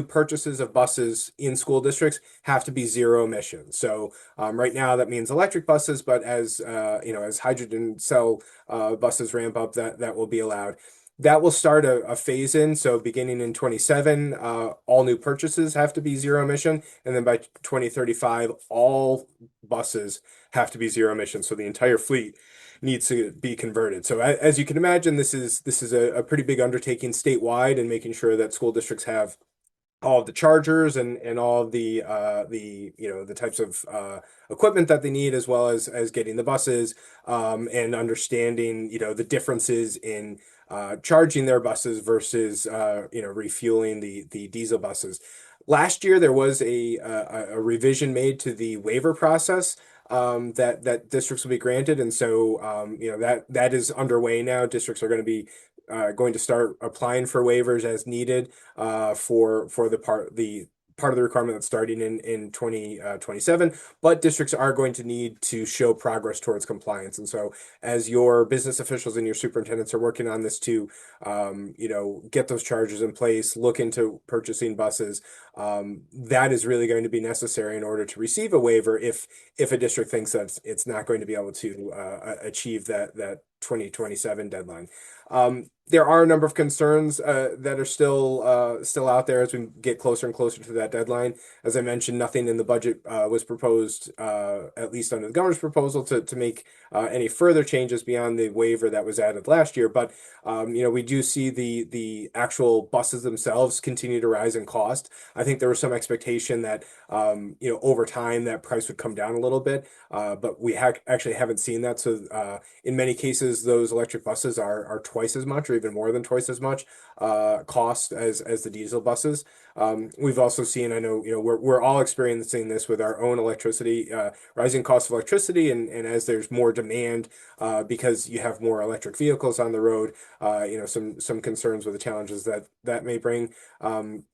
purchases of buses in school districts have to be zero emission. So right now that means electric buses, but as as hydrogen cell buses ramp up, that will be allowed. That will start a phase in. So beginning in 27, all new purchases have to be zero emission. And then by 2035, all buses have to be zero emission. So the entire fleet needs to be converted. So as you can imagine, this is a pretty big undertaking statewide, and making sure that school districts have all of the chargers and all of the the types of equipment that they need, as well as getting the buses, and understanding the differences in charging their buses versus refueling the diesel buses. Last year there was a revision made to the waiver process that districts will be granted, and so that is underway now. Districts are going to start applying for waivers as needed for the part of the requirement that's starting in 2027, but districts are going to need to show progress towards compliance. And so as your business officials and your superintendents are working on this to get those charges in place, look into purchasing buses, that is really going to be necessary in order to receive a waiver if a district thinks that it's not going to be able to achieve that 2027 deadline. There are a number of concerns that are still out there as we get closer and closer to that deadline. As I mentioned, nothing in the budget was proposed, at least under the governor's proposal, to make any further changes beyond the waiver that was added last year. But we do see the actual buses themselves continue to rise in cost. I think there was some expectation that over time that price would come down a little bit, but we actually haven't seen that. So in many cases, those electric buses are twice as much, or even more than twice as much cost as the diesel buses. We've also seen, I know, we're all experiencing this with our own electricity, rising cost of electricity, and as there's more demand because you have more electric vehicles on the road, some concerns with the challenges that may bring.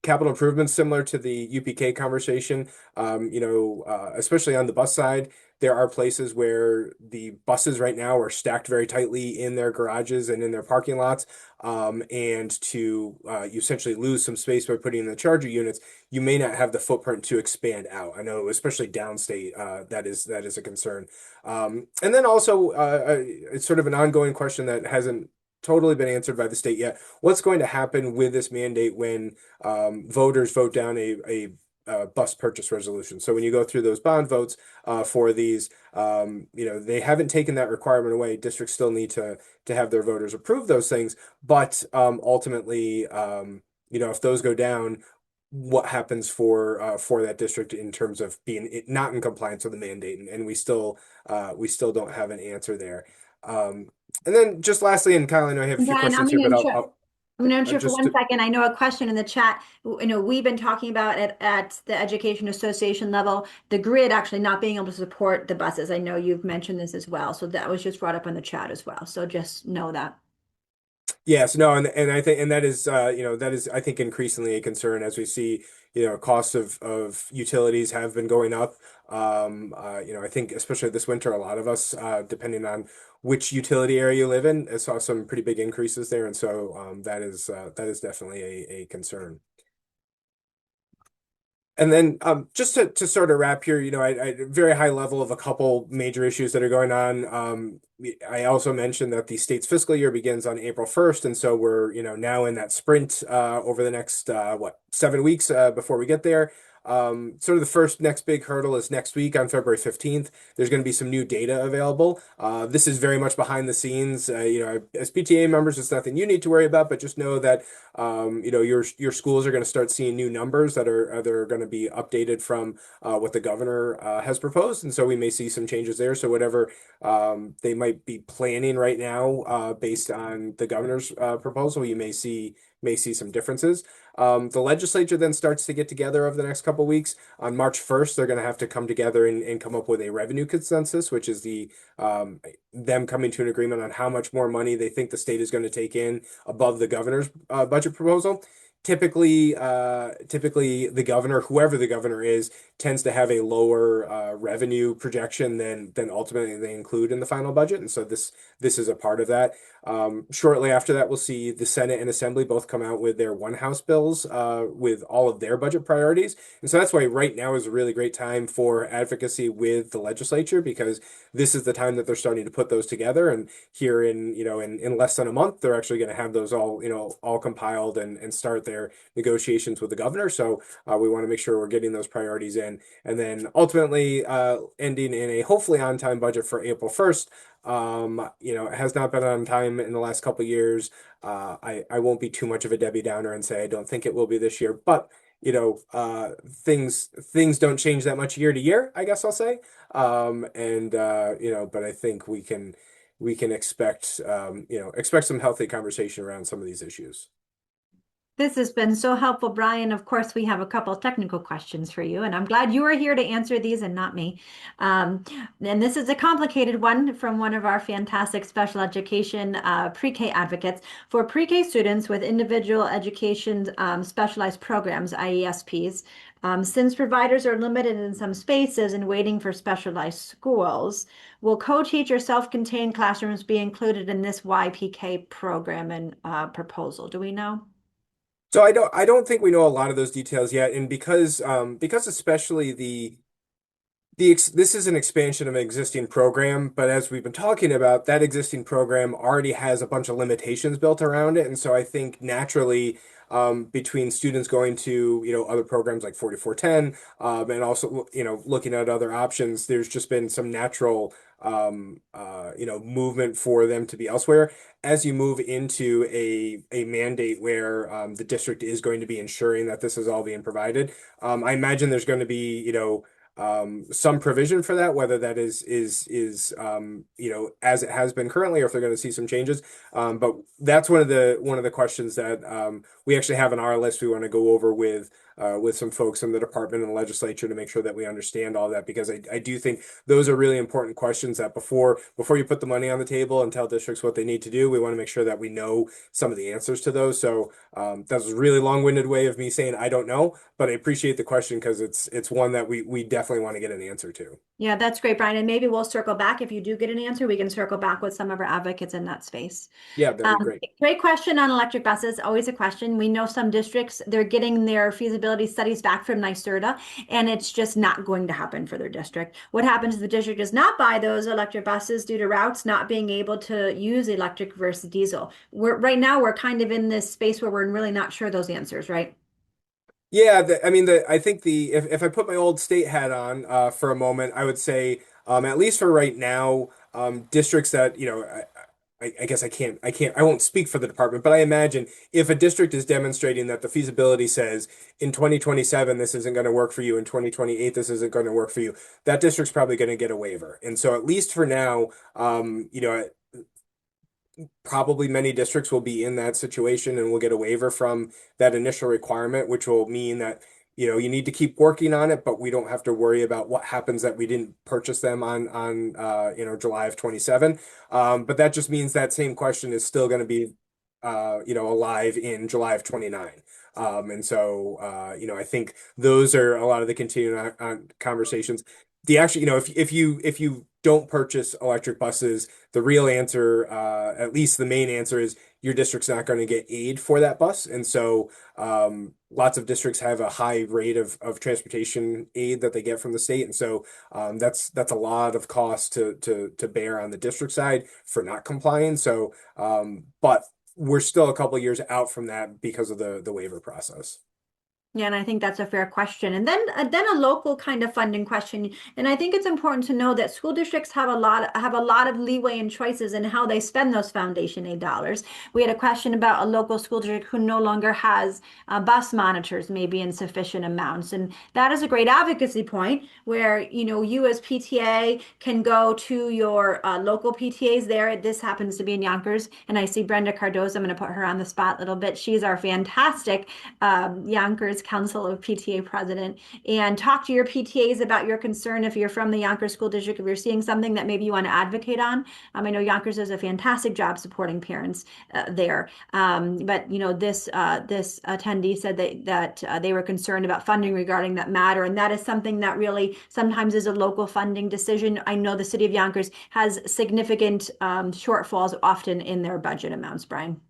Capital improvements similar to the UPK conversation, especially on the bus side. There are places where the buses right now are stacked very tightly in their garages and in their parking lots. And to you essentially lose some space by putting in the charger units, you may not have the footprint to expand out. I know, especially downstate, that is a concern. And then also, it's sort of an ongoing question that hasn't totally been answered by the state yet. What's going to happen with this mandate when voters vote down a bus purchase resolution? So when you go through those bond votes for these, they haven't taken that requirement away. Districts still need to have their voters approve those things, but ultimately, if those go down, what happens for that district in terms of being not in compliance with the mandate? And we still don't have an answer there. And then just lastly, and Kyle, I know I have a few questions here, but I'm going to interrupt for just 1 second. I know a question in the chat. We've been talking about it at the Education Association level, the grid actually not being able to support the buses. I know you've mentioned this as well. So that was just brought up in the chat as well. So just know that. Yes, no, and I think, and that is I think increasingly a concern as we see, costs of utilities have been going up. I think especially this winter, a lot of us, depending on which utility area you live in, saw some pretty big increases there, and so that is definitely a concern. And then just to sort of wrap here, I very high level of a couple major issues that are going on. I also mentioned that the state's fiscal year begins on April 1st, and so we're now in that sprint over the next 7 weeks before we get there. Sort of the first next big hurdle is next week on February 15th. There's going to be some new data available. This is very much behind the scenes. As PTA members, it's nothing you need to worry about, but just know that your schools are going to start seeing new numbers that are going to be updated from what the governor has proposed, and so we may see some changes there. So whatever they might be planning right now, based on the governor's proposal, you may see some differences. The legislature then starts to get together over the next couple of weeks. On March 1st, they're going to have to come together and come up with a revenue consensus, which is them coming to an agreement on how much more money they think the state is going to take in above the governor's budget proposal. Typically, the governor, whoever the governor is, tends to have a lower revenue projection than ultimately they include in the final budget, and so this is a part of that. Shortly after that, we'll see the Senate and Assembly both come out with their one House bills with all of their budget priorities, and so that's why right now is a really great time for advocacy with the legislature, because this is the time that they're starting to put those together. And here in less than a month, they're actually going to have those all compiled and start their negotiations with the governor. So we want to make sure we're getting those priorities in, and then ultimately ending in a hopefully on time budget for April 1st. It has not been on time in the last couple of years. I won't be too much of a Debbie Downer and say I don't think it will be this year, but things don't change that much year to year, I guess I'll say. But I think we can expect some healthy conversation around some of these issues. This has been so helpful, Brian. Of course, we have a couple of technical questions for you, and I'm glad you are here to answer these and not me. And this is a complicated one from one of our fantastic special education pre-K advocates for pre-K students with individual education specialized programs, IESPs. Since providers are limited in some spaces and waiting for specialized schools, will co-teacher self-contained classrooms be included in this YPK program and proposal? Do we know? So I don't think we know a lot of those details yet, and because especially this is an expansion of an existing program, but as we've been talking about, that existing program already has a bunch of limitations built around it, and so I think naturally, between students going to other programs like 4410, and also looking at other options, there's just been some natural movement for them to be elsewhere. As you move into a mandate where the district is going to be ensuring that this is all being provided, I imagine there's going to be some provision for that, whether that is as it has been currently, or if they're going to see some changes. But that's one of the questions that we actually have on our list. We want to go over with some folks in the department and the legislature to make sure that we understand all that, because I do think those are really important questions that before you put the money on the table and tell districts what they need to do, we want to make sure that we know some of the answers to those. So that was a really long-winded way of me saying I don't know, but I appreciate the question because it's one that we definitely want to get an answer to. Yeah, that's great, Brian. And maybe we'll circle back. If you do get an answer, we can circle back with some of our advocates in that space. Yeah, that'd be great. Great question on electric buses. Always a question. We know some districts, they're getting their feasibility studies back from NYSERDA, and it's just not going to happen for their district. What happens if the district does not buy those electric buses due to routes not being able to use electric versus diesel? Right now, we're kind of in this space where we're really not sure those answers, right? Yeah, I think if I put my old state hat on for a moment, I would say at least for right now, districts that I guess I won't speak for the department, but I imagine if a district is demonstrating that the feasibility says in 2027 this isn't going to work for you, in 2028 this isn't going to work for you, that district's probably going to get a waiver. And so at least for now, probably many districts will be in that situation and will get a waiver from that initial requirement, which will mean that you need to keep working on it, but we don't have to worry about what happens that we didn't purchase them on July of 27. But that just means that same question is still going to be alive in July of 29. And so I think those are a lot of the continuing conversations. If you don't purchase electric buses, the real answer, at least the main answer, is your district's not going to get aid for that bus. And so lots of districts have a high rate of transportation aid that they get from the state. And so that's a lot of cost to bear on the district side for not complying. So, but we're still a couple of years out from that because of the waiver process. Yeah, and I think that's a fair question. And then a local kind of funding question. And I think it's important to know that school districts have a lot of leeway and choices in how they spend those foundation aid dollars. We had a question about a local school district who no longer has bus monitors, maybe in sufficient amounts. And that is a great advocacy point where, you as PTA can go to your local PTAs there. This happens to be in Yonkers. And I see Brenda Cardoza. I'm going to put her on the spot a little bit. She's our fantastic Yonkers Council of PTA president, and talk to your PTAs about your concern if you're from the Yonkers School District, if you're seeing something that maybe you want to advocate on. I know Yonkers does a fantastic job supporting parents there. But this attendee said that they were concerned about funding regarding that matter, and that is something that really sometimes is a local funding decision. I know the city of Yonkers has significant shortfalls often in their budget amounts, Brian.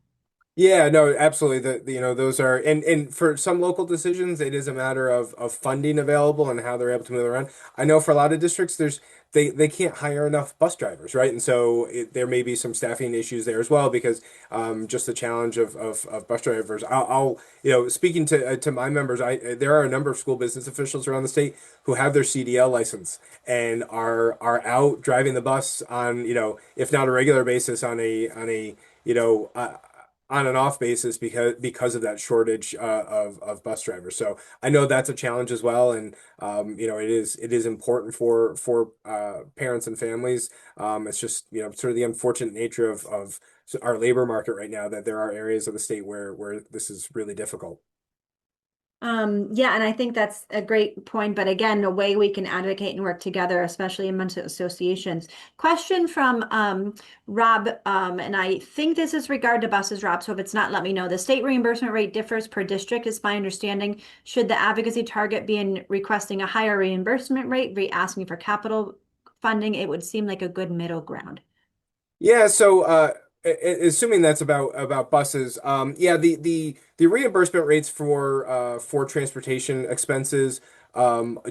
Yeah, no, absolutely. Those are, and for some local decisions, it is a matter of funding available and how they're able to move around. I know for a lot of districts, they can't hire enough bus drivers, right? And so there may be some staffing issues there as well because just the challenge of bus drivers. Speaking to my members, there are a number of school business officials around the state who have their CDL license and are out driving the bus on, if not a regular basis, you know. On and off basis because of that shortage of bus drivers. So I know that's a challenge as well, and it is important for parents and families. It's just sort of the unfortunate nature of our labor market right now that there are areas of the state where this is really difficult. Yeah, and I think that's a great point. But again, a way we can advocate and work together, especially amongst associations. Question from Rob, and I think this is regard to buses, Rob. So if it's not, let me know. The state reimbursement rate differs per district, is my understanding. Should the advocacy target be in requesting a higher reimbursement rate, asking for capital funding? It would seem like a good middle ground. Yeah, so assuming that's about buses, yeah, the reimbursement rates for transportation expenses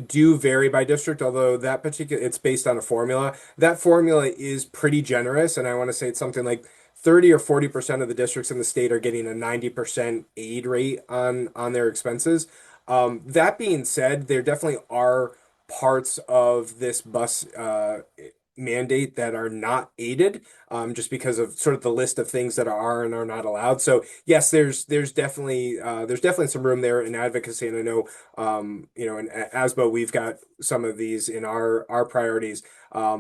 do vary by district, although it's based on a formula. That formula is pretty generous, and I want to say it's something like 30 or 40% of the districts in the state are getting a 90% aid rate on their expenses. That being said, there definitely are parts of this bus mandate that are not aided, just because of sort of the list of things that are and are not allowed. So yes, there's definitely some room there in advocacy, and I know in ASBO we've got some of these in our priorities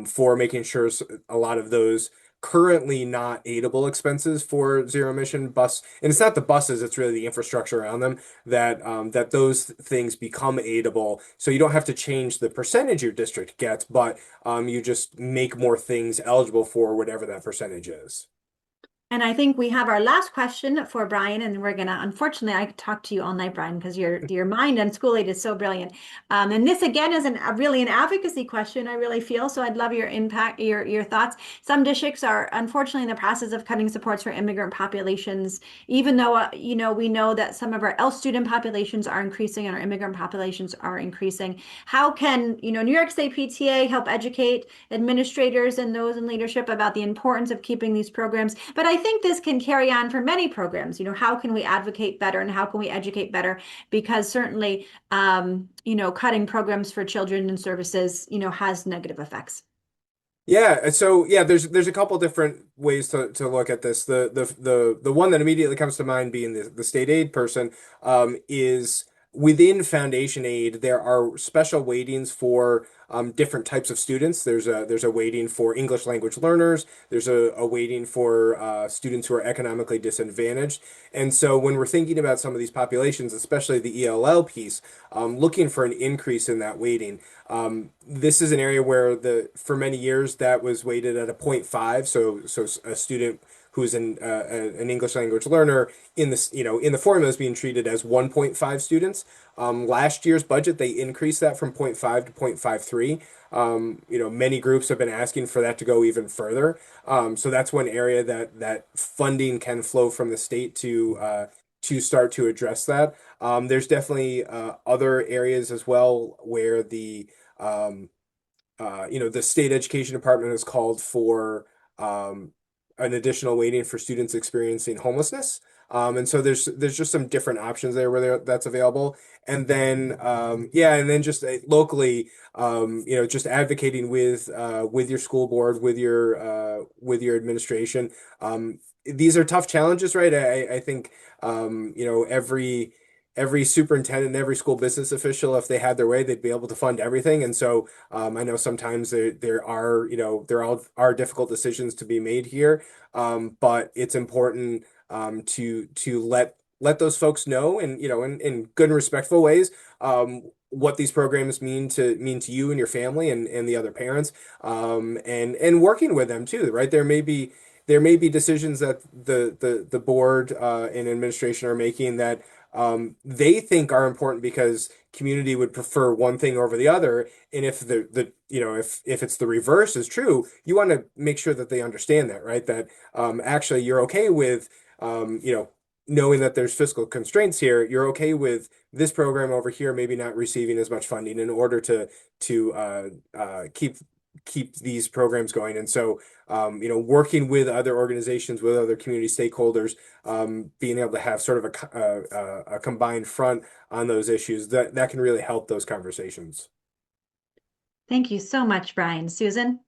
for making sure a lot of those currently not aidable expenses for zero emission bus, and it's not the buses, it's really the infrastructure around them that those things become aidable, so you don't have to change the percentage your district gets, but you just make more things eligible for whatever that percentage is. And I think we have our last question for Brian, and we're gonna, unfortunately, I could talk to you all night, Brian, because your mind on school aid is so brilliant. And this again is really an advocacy question, I really feel. So I'd love your impact, your thoughts. Some districts are unfortunately in the process of cutting supports for immigrant populations, even though we know that some of our ELF student populations are increasing and our immigrant populations are increasing. How can New York State PTA help educate administrators and those in leadership about the importance of keeping these programs? But I think this can carry on for many programs. How can we advocate better and how can we educate better? Because certainly, cutting programs for children and services, has negative effects. Yeah, so yeah, there's a couple different ways to look at this. The one that immediately comes to mind being the state aid person is within foundation aid, there are special weightings for different types of students. There's a weighting for English language learners. There's a weighting for students who are economically disadvantaged. And so when we're thinking about some of these populations, especially the ELL piece, looking for an increase in that weighting, this is an area where for many years that was weighted at a 0.5. So a student who's an English language learner in the formula is being treated as 1.5 students. Last year's budget, they increased that from 0.5 to 0.53. Many groups have been asking for that to go even further. So that's one area that funding can flow from the state to start to address that. There's definitely other areas as well where the state education department has called for an additional weighting for students experiencing homelessness. And so there's just some different options there where that's available. And then yeah, and then just locally, just advocating with your school board, with your administration. These are tough challenges, right? I think every superintendent, every school business official, if they had their way, they'd be able to fund everything. And so I know sometimes there are difficult decisions to be made here, but it's important to let those folks know, and in good and respectful ways, what these programs mean to you and your family and the other parents, and working with them too, right? There may be decisions that the board and administration are making that they think are important because community would prefer one thing over the other. And if if it's the reverse is true, you want to make sure that they understand that, right? That actually you're okay with knowing that there's fiscal constraints here. You're okay with this program over here maybe not receiving as much funding in order to keep these programs going. And so working with other organizations, with other community stakeholders, being able to have sort of a combined front on those issues, that can really help those conversations. Thank you so much, Brian. Susan?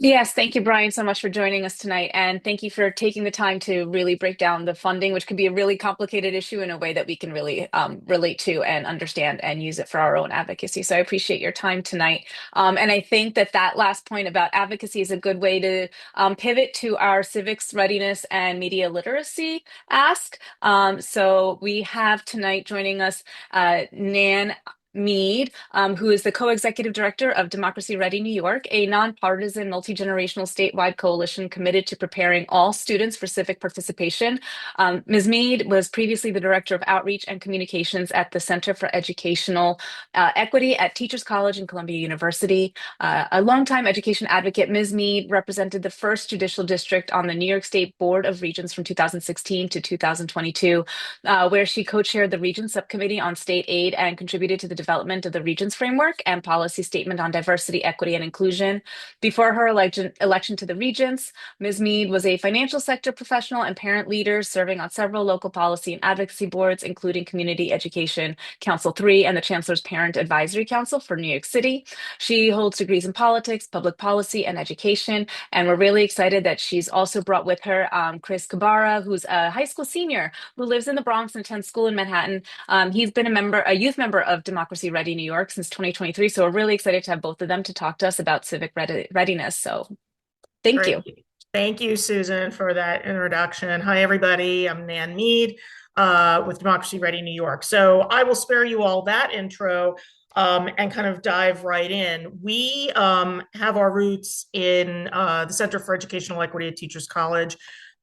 Yes, thank you, Brian, so much for joining us tonight. And thank you for taking the time to really break down the funding, which can be a really complicated issue, in a way that we can really relate to and understand and use it for our own advocacy. So I appreciate your time tonight. And I think that last point about advocacy is a good way to pivot to our civics readiness and media literacy ask. So we have tonight joining us Nan Mead, who is the co-executive director of Democracy Ready New York, a nonpartisan, multi-generational statewide coalition committed to preparing all students for civic participation. Ms. Mead was previously the director of outreach and communications at the Center for Educational Equity at Teachers College and Columbia University. A longtime education advocate, Ms. Mead represented the first judicial district on the New York State Board of Regents from 2016 to 2022, where she co-chaired the Regents Subcommittee on State Aid and contributed to the development of the Regents Framework and Policy Statement on Diversity, Equity, and Inclusion. Before her election to the Regents, Ms. Mead was a financial sector professional and parent leader, serving on several local policy and advocacy boards, including Community Education Council 3 and the Chancellor's Parent Advisory Council for New York City. She holds degrees in politics, public policy, and education, and we're really excited that she's also brought with her Chris Kabara, who's a high school senior who lives in the Bronx and attends school in Manhattan. He's been a youth member of Democracy Ready New York since 2023. So we're really excited to have both of them to talk to us about civic readiness. So thank you. Thank you, Susan, for that introduction. Hi, everybody. I'm Nan Mead with Democracy Ready New York. So I will spare you all that intro and kind of dive right in. We have our roots in the Center for Educational Equity at Teachers College.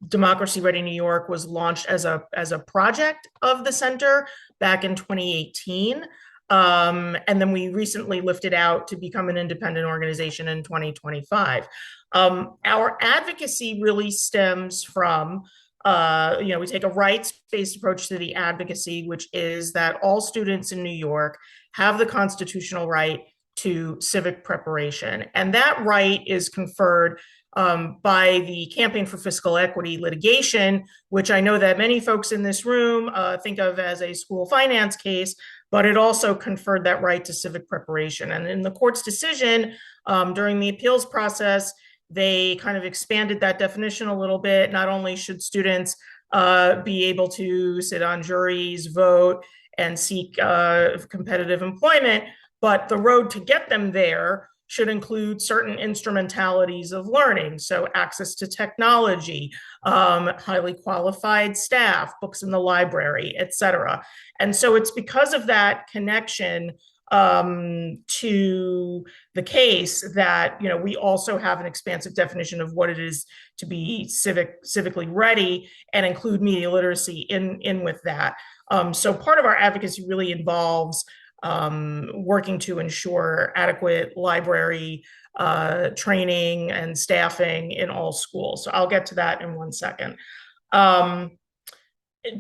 Democracy Ready New York was launched as a project of the center back in 2018. And then we recently lifted out to become an independent organization in 2025. Our advocacy really stems from, we take a rights-based approach to the advocacy, which is that all students in New York have the constitutional right to civic preparation. And that right is conferred by the Campaign for Fiscal Equity litigation, which I know that many folks in this room think of as a school finance case, but it also conferred that right to civic preparation. And in the court's decision, during the appeals process, they kind of expanded that definition a little bit. Not only should students be able to sit on juries, vote, and seek competitive employment, but the road to get them there should include certain instrumentalities of learning. So access to technology, highly qualified staff, books in the library, et cetera. And so it's because of that connection to the case that, we also have an expansive definition of what it is to be civically ready and include media literacy in with that. So part of our advocacy really involves working to ensure adequate library training and staffing in all schools. So I'll get to that in one second.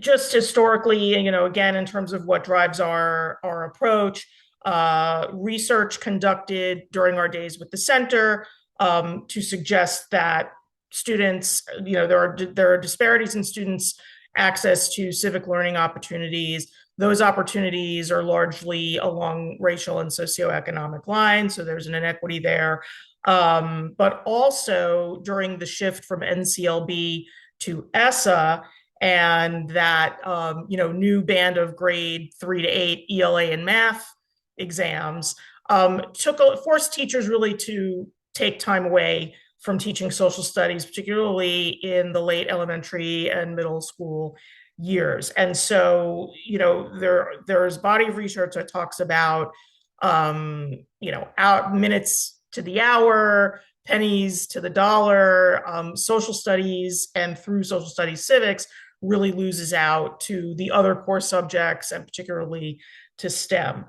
Just historically, again, in terms of what drives our approach, research conducted during our days with the center to suggest that students, there are disparities in students access to civic learning opportunities. Those opportunities are largely along racial and socioeconomic lines, so there's an inequity there. But also during the shift from NCLB to ESSA and that new band of grade 3 to 8 ELA and math exams, forced teachers really to take time away from teaching social studies, particularly in the late elementary and middle school years. And so, there's a body of research that talks about, out minutes to the hour, pennies to the dollar, social studies, and through social studies, civics really loses out to the other core subjects and particularly to STEM.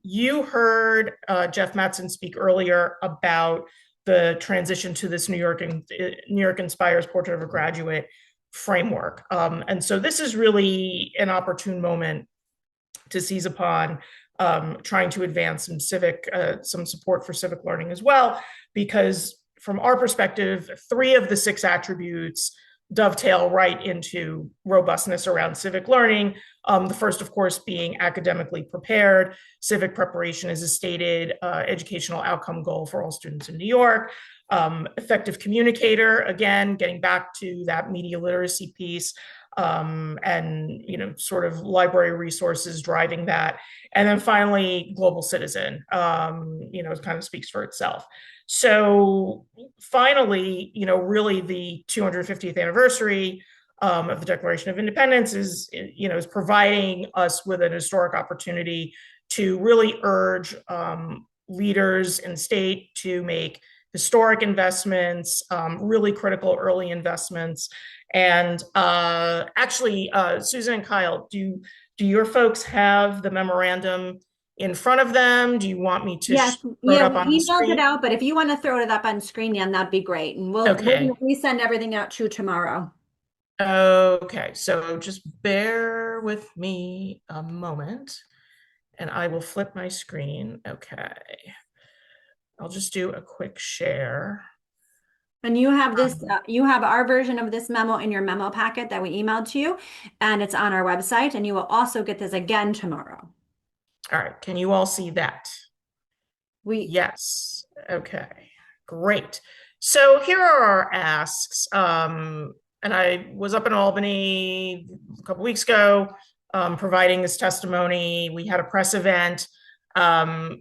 You heard Jeff Mattson speak earlier about the transition to this New York Inspires Portrait of a Graduate framework. And so this is really an opportune moment to seize upon trying to advance some support for civic learning as well, because from our perspective, 3 of the 6 attributes dovetail right into robustness around civic learning. The first, of course, being academically prepared. Civic preparation is a stated educational outcome goal for all students in New York. Effective communicator, again, getting back to that media literacy piece, and sort of library resources driving that. And then finally, global citizen, it kind of speaks for itself. So finally, really the 250th anniversary of the Declaration of Independence is providing us with an historic opportunity to really urge leaders in state to make historic investments, really critical early investments. And actually, Susan and Kyle, do your folks have the memorandum in front of them? Do you want me to throw it up on the screen? We emailed it out, but if you want to throw it up on screen, yeah, that'd be great. And we'll send everything out to you tomorrow. Okay, so just bear with me a moment and I will flip my screen. Okay. I'll just do a quick share. And you have this, you have our version of this memo in your memo packet that we emailed to you, and it's on our website, and you will also get this again tomorrow. All right, can you all see that? Yes, okay, great. So here are our asks, and I was up in Albany a couple weeks ago providing this testimony. We had a press event.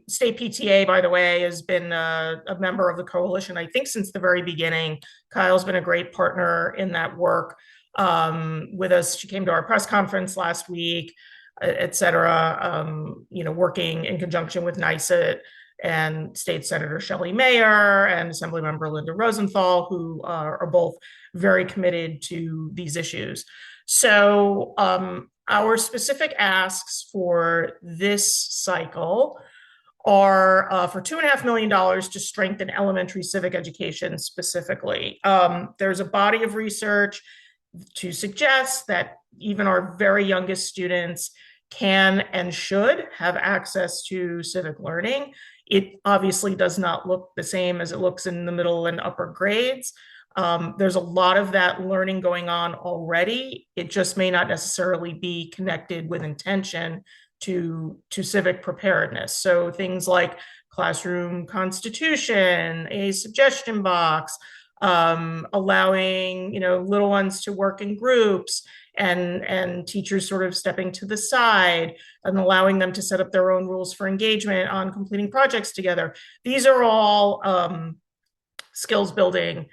State PTA, by the way, has been a member of the coalition, I think, since the very beginning. Kyle's been a great partner in that work with us. She came to our press conference last week, et cetera, working in conjunction with NYSUT and State Senator Shelley Mayer and Assemblymember Linda Rosenthal, who are both very committed to these issues. So our specific asks for this cycle are for $2.5 million to strengthen elementary civic education specifically. There's a body of research to suggest that even our very youngest students can and should have access to civic learning. It obviously does not look the same as it looks in the middle and upper grades. There's a lot of that learning going on already. It just may not necessarily be connected with intention to civic preparedness. So things like classroom constitution, a suggestion box, allowing little ones to work in groups, and teachers sort of stepping to the side and allowing them to set up their own rules for engagement on completing projects together. These are all skills building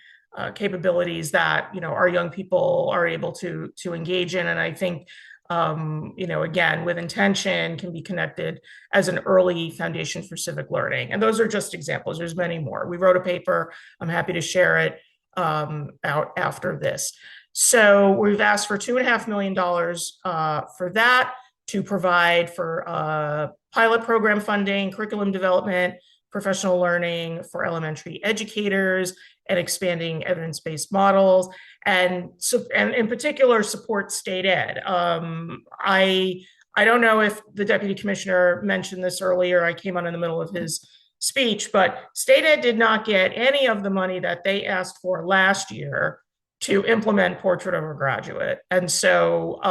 capabilities that our young people are able to engage in, and I think again, with intention, can be connected as an early foundation for civic learning. And those are just examples. There's many more. We wrote a paper. I'm happy to share it out after this. So we've asked for $2.5 million for that, to provide for pilot program funding, curriculum development, professional learning for elementary educators, and expanding evidence-based models, and in particular support state ed. I don't know if the deputy commissioner mentioned this earlier. I came on in the middle of his speech, but state ed did not get any of the money that they asked for last year to implement Portrait of a Graduate. And so,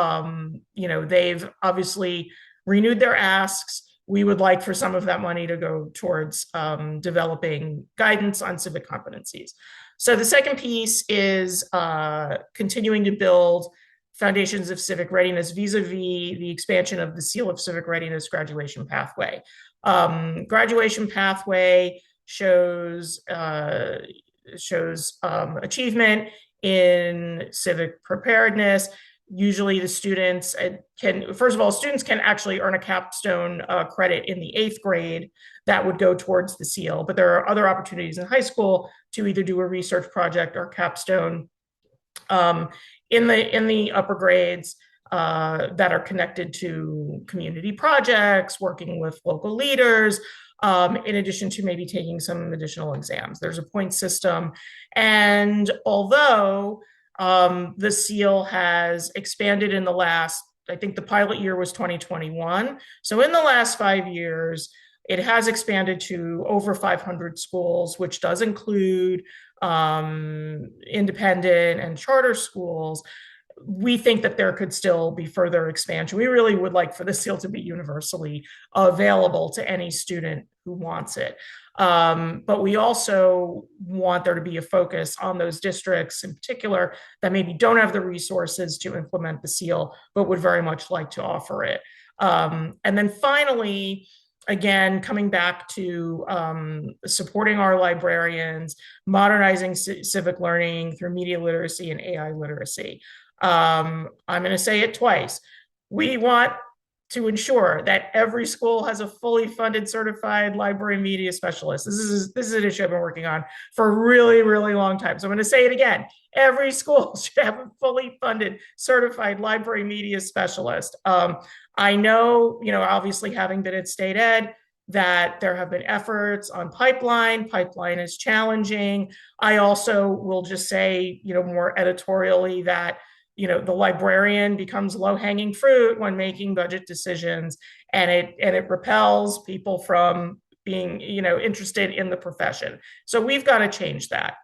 they've obviously renewed their asks. We would like for some of that money to go towards developing guidance on civic competencies. So the second piece is continuing to build foundations of civic readiness vis-a-vis the expansion of the Seal of Civic Readiness graduation pathway. Graduation pathway shows achievement in civic preparedness. Usually the students students can actually earn a capstone credit in the 8th grade that would go towards the seal, but there are other opportunities in high school to either do a research project or capstone in the upper grades that are connected to community projects, working with local leaders, in addition to maybe taking some additional exams. There's a point system. And although the seal has expanded in the last, I think the pilot year was 2021. So in the last 5 years, it has expanded to over 500 schools, which does include independent and charter schools. We think that there could still be further expansion. We really would like for the seal to be universally available to any student who wants it. But we also want there to be a focus on those districts in particular that maybe don't have the resources to implement the seal, but would very much like to offer it. And then finally, again, coming back to supporting our librarians, modernizing civic learning through media literacy and AI literacy. I'm going to say it twice. We want to ensure that every school has a fully funded certified library media specialist. This is an issue I've been working on for a really, really long time. So I'm going to say it again. Every school should have a fully funded certified library media specialist. I know, obviously having been at state ed, that there have been efforts on pipeline. Pipeline is challenging. I also will just say, more editorially that the librarian becomes low-hanging fruit when making budget decisions, and it repels people from being interested in the profession. So we've got to change that.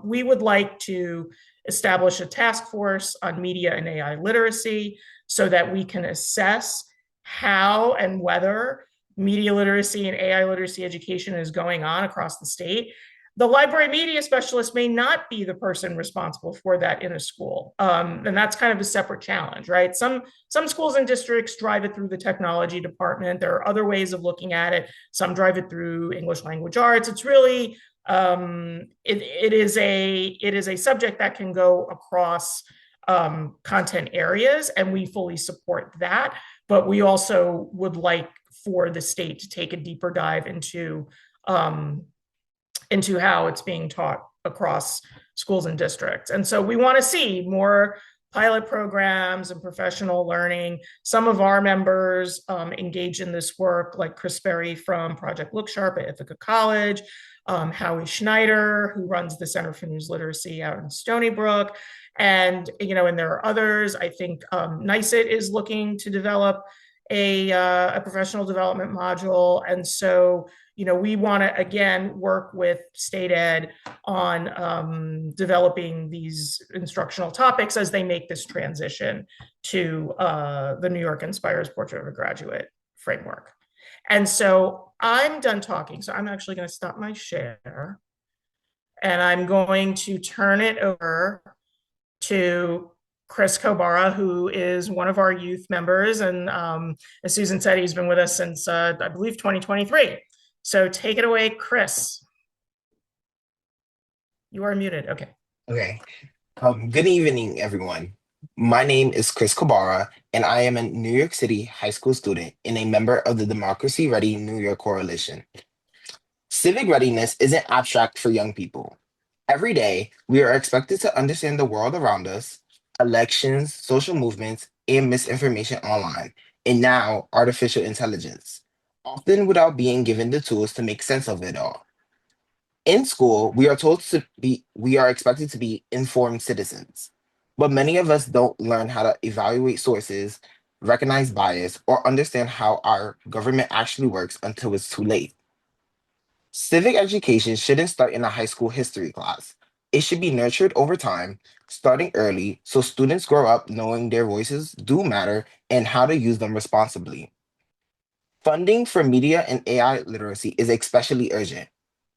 We would like to establish a task force on media and AI literacy so that we can assess how and whether media literacy and AI literacy education is going on across the state. The library media specialist may not be the person responsible for that in a school. And that's kind of a separate challenge, right? Some schools and districts drive it through the technology department. There are other ways of looking at it. Some drive it through English language arts. It's really, it is a subject that can go across content areas, and we fully support that. But we also would like for the state to take a deeper dive into how it's being taught across schools and districts. And so we want to see more pilot programs and professional learning. Some of our members engage in this work, like Chris Berry from Project Look Sharp at Ithaca College, Howie Schneider, who runs the Center for News Literacy out in Stony Brook. And, and there are others. I think NYSET is looking to develop a professional development module. And so, we want to, again, work with state ed on developing these instructional topics as they make this transition to the New York Inspires Portrait of a Graduate framework. And so I'm done talking. So I'm actually going to stop my share, and I'm going to turn it over to Chris Kobara, who is one of our youth members. And as Susan said, he's been with us since, I believe, 2023. So take it away, Chris. You are muted. Okay. Okay. Good evening, everyone. My name is Chris Kobara, and I am a New York City high school student and a member of the Democracy Ready New York Coalition. Civic readiness isn't abstract for young people. Every day, we are expected to understand the world around us, elections, social movements, and misinformation online, and now artificial intelligence, often without being given the tools to make sense of it all. In school, we are expected to be informed citizens, but many of us don't learn how to evaluate sources, recognize bias, or understand how our government actually works until it's too late. Civic education shouldn't start in a high school history class, It should be nurtured over time, starting early, so students grow up knowing their voices do matter and how to use them responsibly. Funding for media and AI literacy is especially urgent.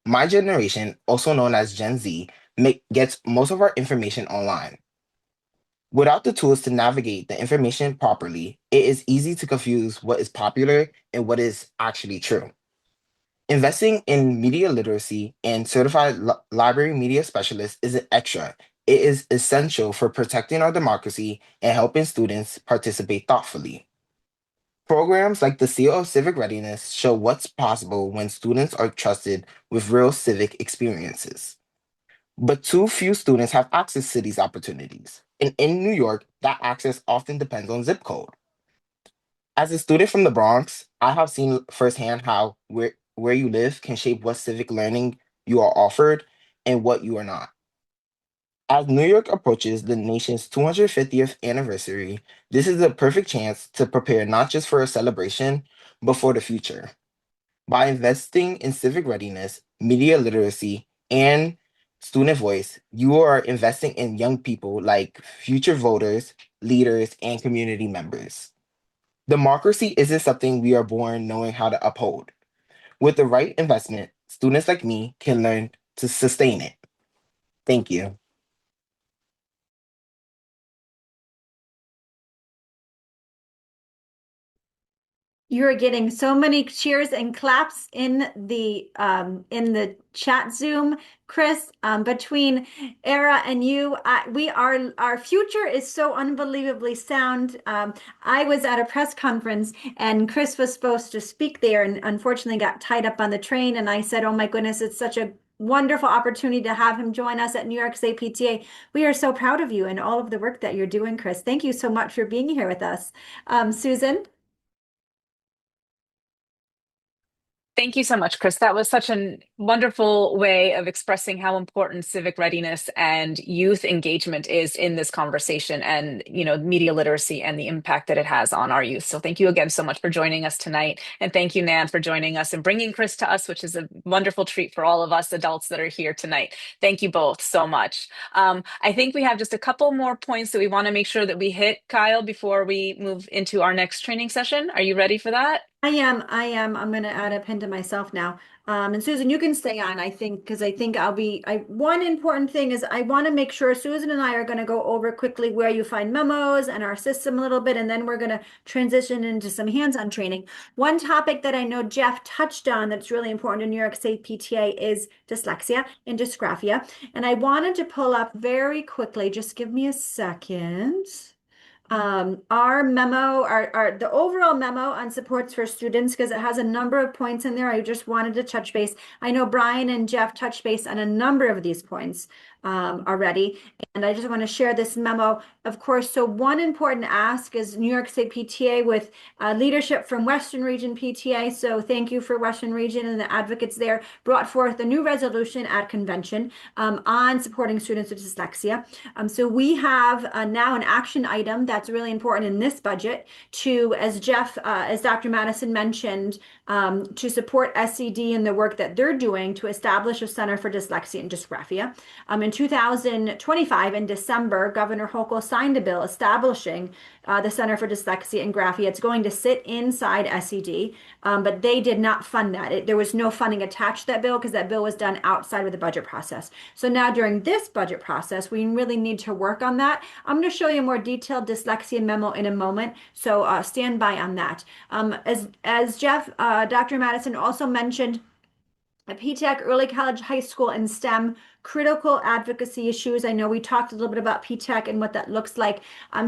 My generation, also known as Gen Z, gets most of our information online. Without the tools to navigate the information properly, it is easy to confuse what is popular and what is actually true. Investing in media literacy and certified library media specialists isn't extra. It is essential for protecting our democracy and helping students participate thoughtfully. Programs like the Seal of Civic Readiness show what's possible when students are trusted with real civic experiences. But too few students have access to these opportunities. And in New York, that access often depends on zip code. As a student from the Bronx, I have seen firsthand how where you live can shape what civic learning you are offered and what you are not. As New York approaches the nation's 250th anniversary, this is a perfect chance to prepare not just for a celebration, but for the future. By investing in civic readiness, media literacy, and student voice, you are investing in young people like future voters, leaders, and community members. Democracy isn't something we are born knowing how to uphold. With the right investment, students like me can learn to sustain it. Thank you. You're getting so many cheers and claps in the chat Zoom, Chris. Between Era and you, our future is so unbelievably sound. I was at a press conference and Chris was supposed to speak there and unfortunately got tied up on the train. And I said, "Oh my goodness, it's such a wonderful opportunity to have him join us at New York State PTA. We are so proud of you and all of the work that you're doing, Chris. Thank you so much for being here with us." Susan? Thank you so much, Chris. That was such a wonderful way of expressing how important civic readiness and youth engagement is in this conversation and, media literacy and the impact that it has on our youth. So thank you again so much for joining us tonight. And thank you, Nan, for joining us and bringing Chris to us, which is a wonderful treat for all of us adults that are here tonight. Thank you both so much. I think we have just a couple more points that we want to make sure that we hit, Kyle, before we move into our next training session. Are you ready for that? I am. I'm going to add a pin to myself now. And Susan, you can stay on, I think, because I think one important thing is I want to make sure Susan and I are going to go over quickly where you find memos and our system a little bit, and then we're going to transition into some hands-on training. One topic that I know Jeff touched on that's really important in New York State PTA is dyslexia and dysgraphia. And I wanted to pull up very quickly, just give me a second. Our memo, the overall memo on supports for students, because it has a number of points in there. I just wanted to touch base. I know Brian and Jeff touched base on a number of these points already, and I just want to share this memo, of course. So one important ask is New York State PTA with leadership from Western Region PTA. So thank you for Western Region and the advocates there, brought forth a new resolution at convention on supporting students with dyslexia. So we have now an action item that's really important in this budget to, as Dr. Madison mentioned, to support SCD and the work that they're doing to establish a Center for Dyslexia and Dysgraphia. In 2025, in December, Governor Hochul signed a bill establishing the Center for Dyslexia and Graphia. It's going to sit inside SCD, but they did not fund that. There was no funding attached to that bill because that bill was done outside of the budget process. So now during this budget process, we really need to work on that. I'm going to show you a more detailed dyslexia memo in a moment, so stand by on that. As Dr. Madison also mentioned, PTAC, early college, high school, and STEM critical advocacy issues. I know we talked a little bit about PTAC and what that looks like.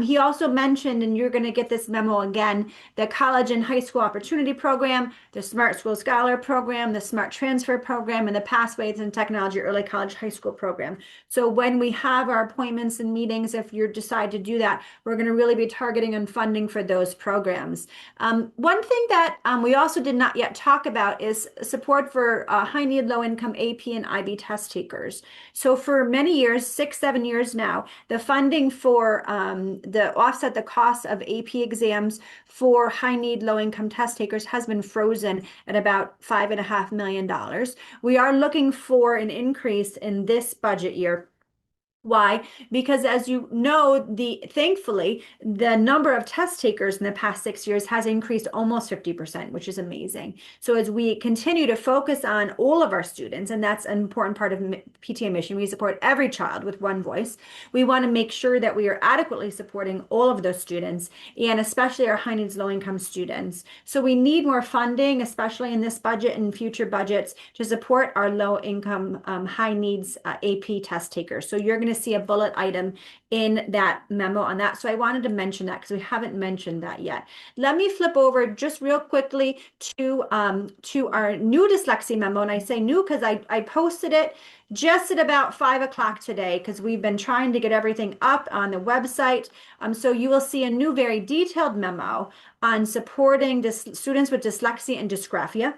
He also mentioned, and you're going to get this memo again, the College and High School Opportunity Program, the Smart School Scholar Program, the Smart Transfer Program, and the Pathways in Technology Early College High School Program. So when we have our appointments and meetings, if you decide to do that, we're going to really be targeting on funding for those programs. One thing that we also did not yet talk about is support for high need, low income AP and IB test takers. So for many years, 6-7 years now, the funding for the offset the cost of AP exams for high need, low income test takers has been frozen at about $5.5 million. We are looking for an increase in this budget year Why? Because as you know, thankfully, the number of test takers in the past 6 years has increased almost 50%, which is amazing. So as we continue to focus on all of our students, and that's an important part of PTA mission, we support every child with one voice. We want to make sure that we are adequately supporting all of those students, and especially our high needs, low income students. So we need more funding, especially in this budget and future budgets, to support our low income, high needs AP test takers. So you're going to see a bullet item in that memo on that. So I wanted to mention that because we haven't mentioned that yet. Let me flip over just real quickly to our new dyslexia memo. And I say new because I posted it just at about 5 o'clock today because we've been trying to get everything up on the website. So you will see a new, very detailed memo on supporting students with dyslexia and dysgraphia.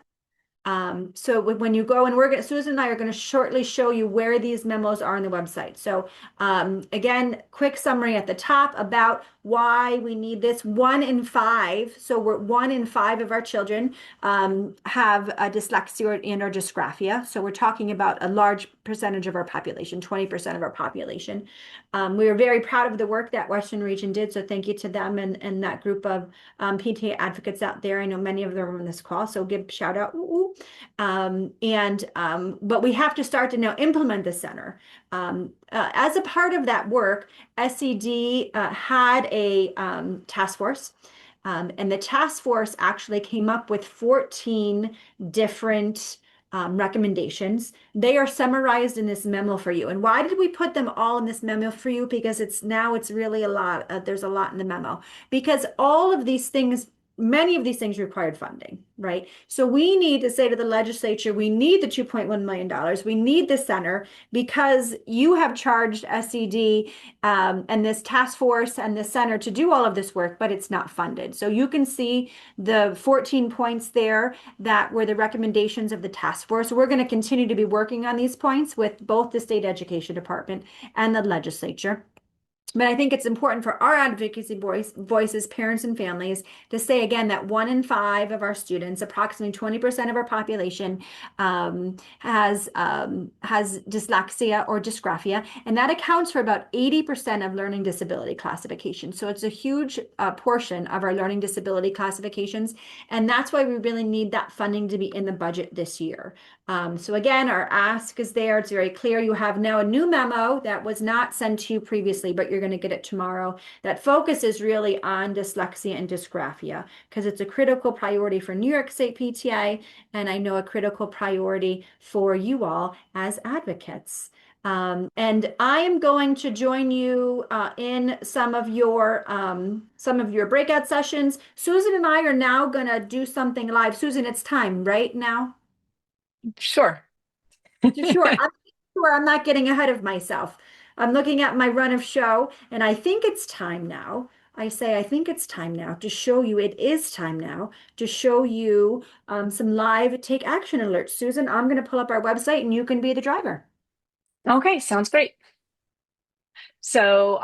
So when you go, and Susan and I are going to shortly show you where these memos are on the website. So again, quick summary at the top about why we need this. 1 in 5, so 1 in 5 of our children have a dyslexia and/or dysgraphia. So we're talking about a large percentage of our population, 20% of our population. We are very proud of the work that Western Region did, so thank you to them and that group of PTA advocates out there. I know many of them are on this call, so give shout out. But we have to start to now implement the center. As a part of that work, SED had a task force. And the task force actually came up with 14 different recommendations. They are summarized in this memo for you. And why did we put them all in this memo for you? Because it's really a lot. There's a lot in the memo. Because all of these things, many of these things required funding, right? So we need to say to the legislature, we need the $2.1 million. We need the center because you have charged SED and this task force and the center to do all of this work, but it's not funded. So you can see the 14 points there that were the recommendations of the task force. We're going to continue to be working on these points with both the state education department and the legislature. But I think it's important for our advocacy voices, parents and families, to say again that 1 in 5 of our students, approximately 20% of our population, has dyslexia or dysgraphia, and that accounts for about 80% of learning disability classifications. So it's a huge portion of our learning disability classifications, and that's why we really need that funding to be in the budget this year. So again, our ask is there. It's very clear. You have now a new memo that was not sent to you previously, but you're going to get it tomorrow, that focuses really on dyslexia and dysgraphia because it's a critical priority for New York State PTA, and I know a critical priority for you all as advocates. And I am going to join you in some of your breakout sessions. Susan and I are now going to do something live. Susan, it's time right now. Sure. Sure. I'm not getting ahead of myself. I'm looking at my run of show, and I think it's time now. I think it's time now to show you, it is time now to show you some live take action alerts. Susan, I'm going to pull up our website and you can be the driver. Okay, sounds great. So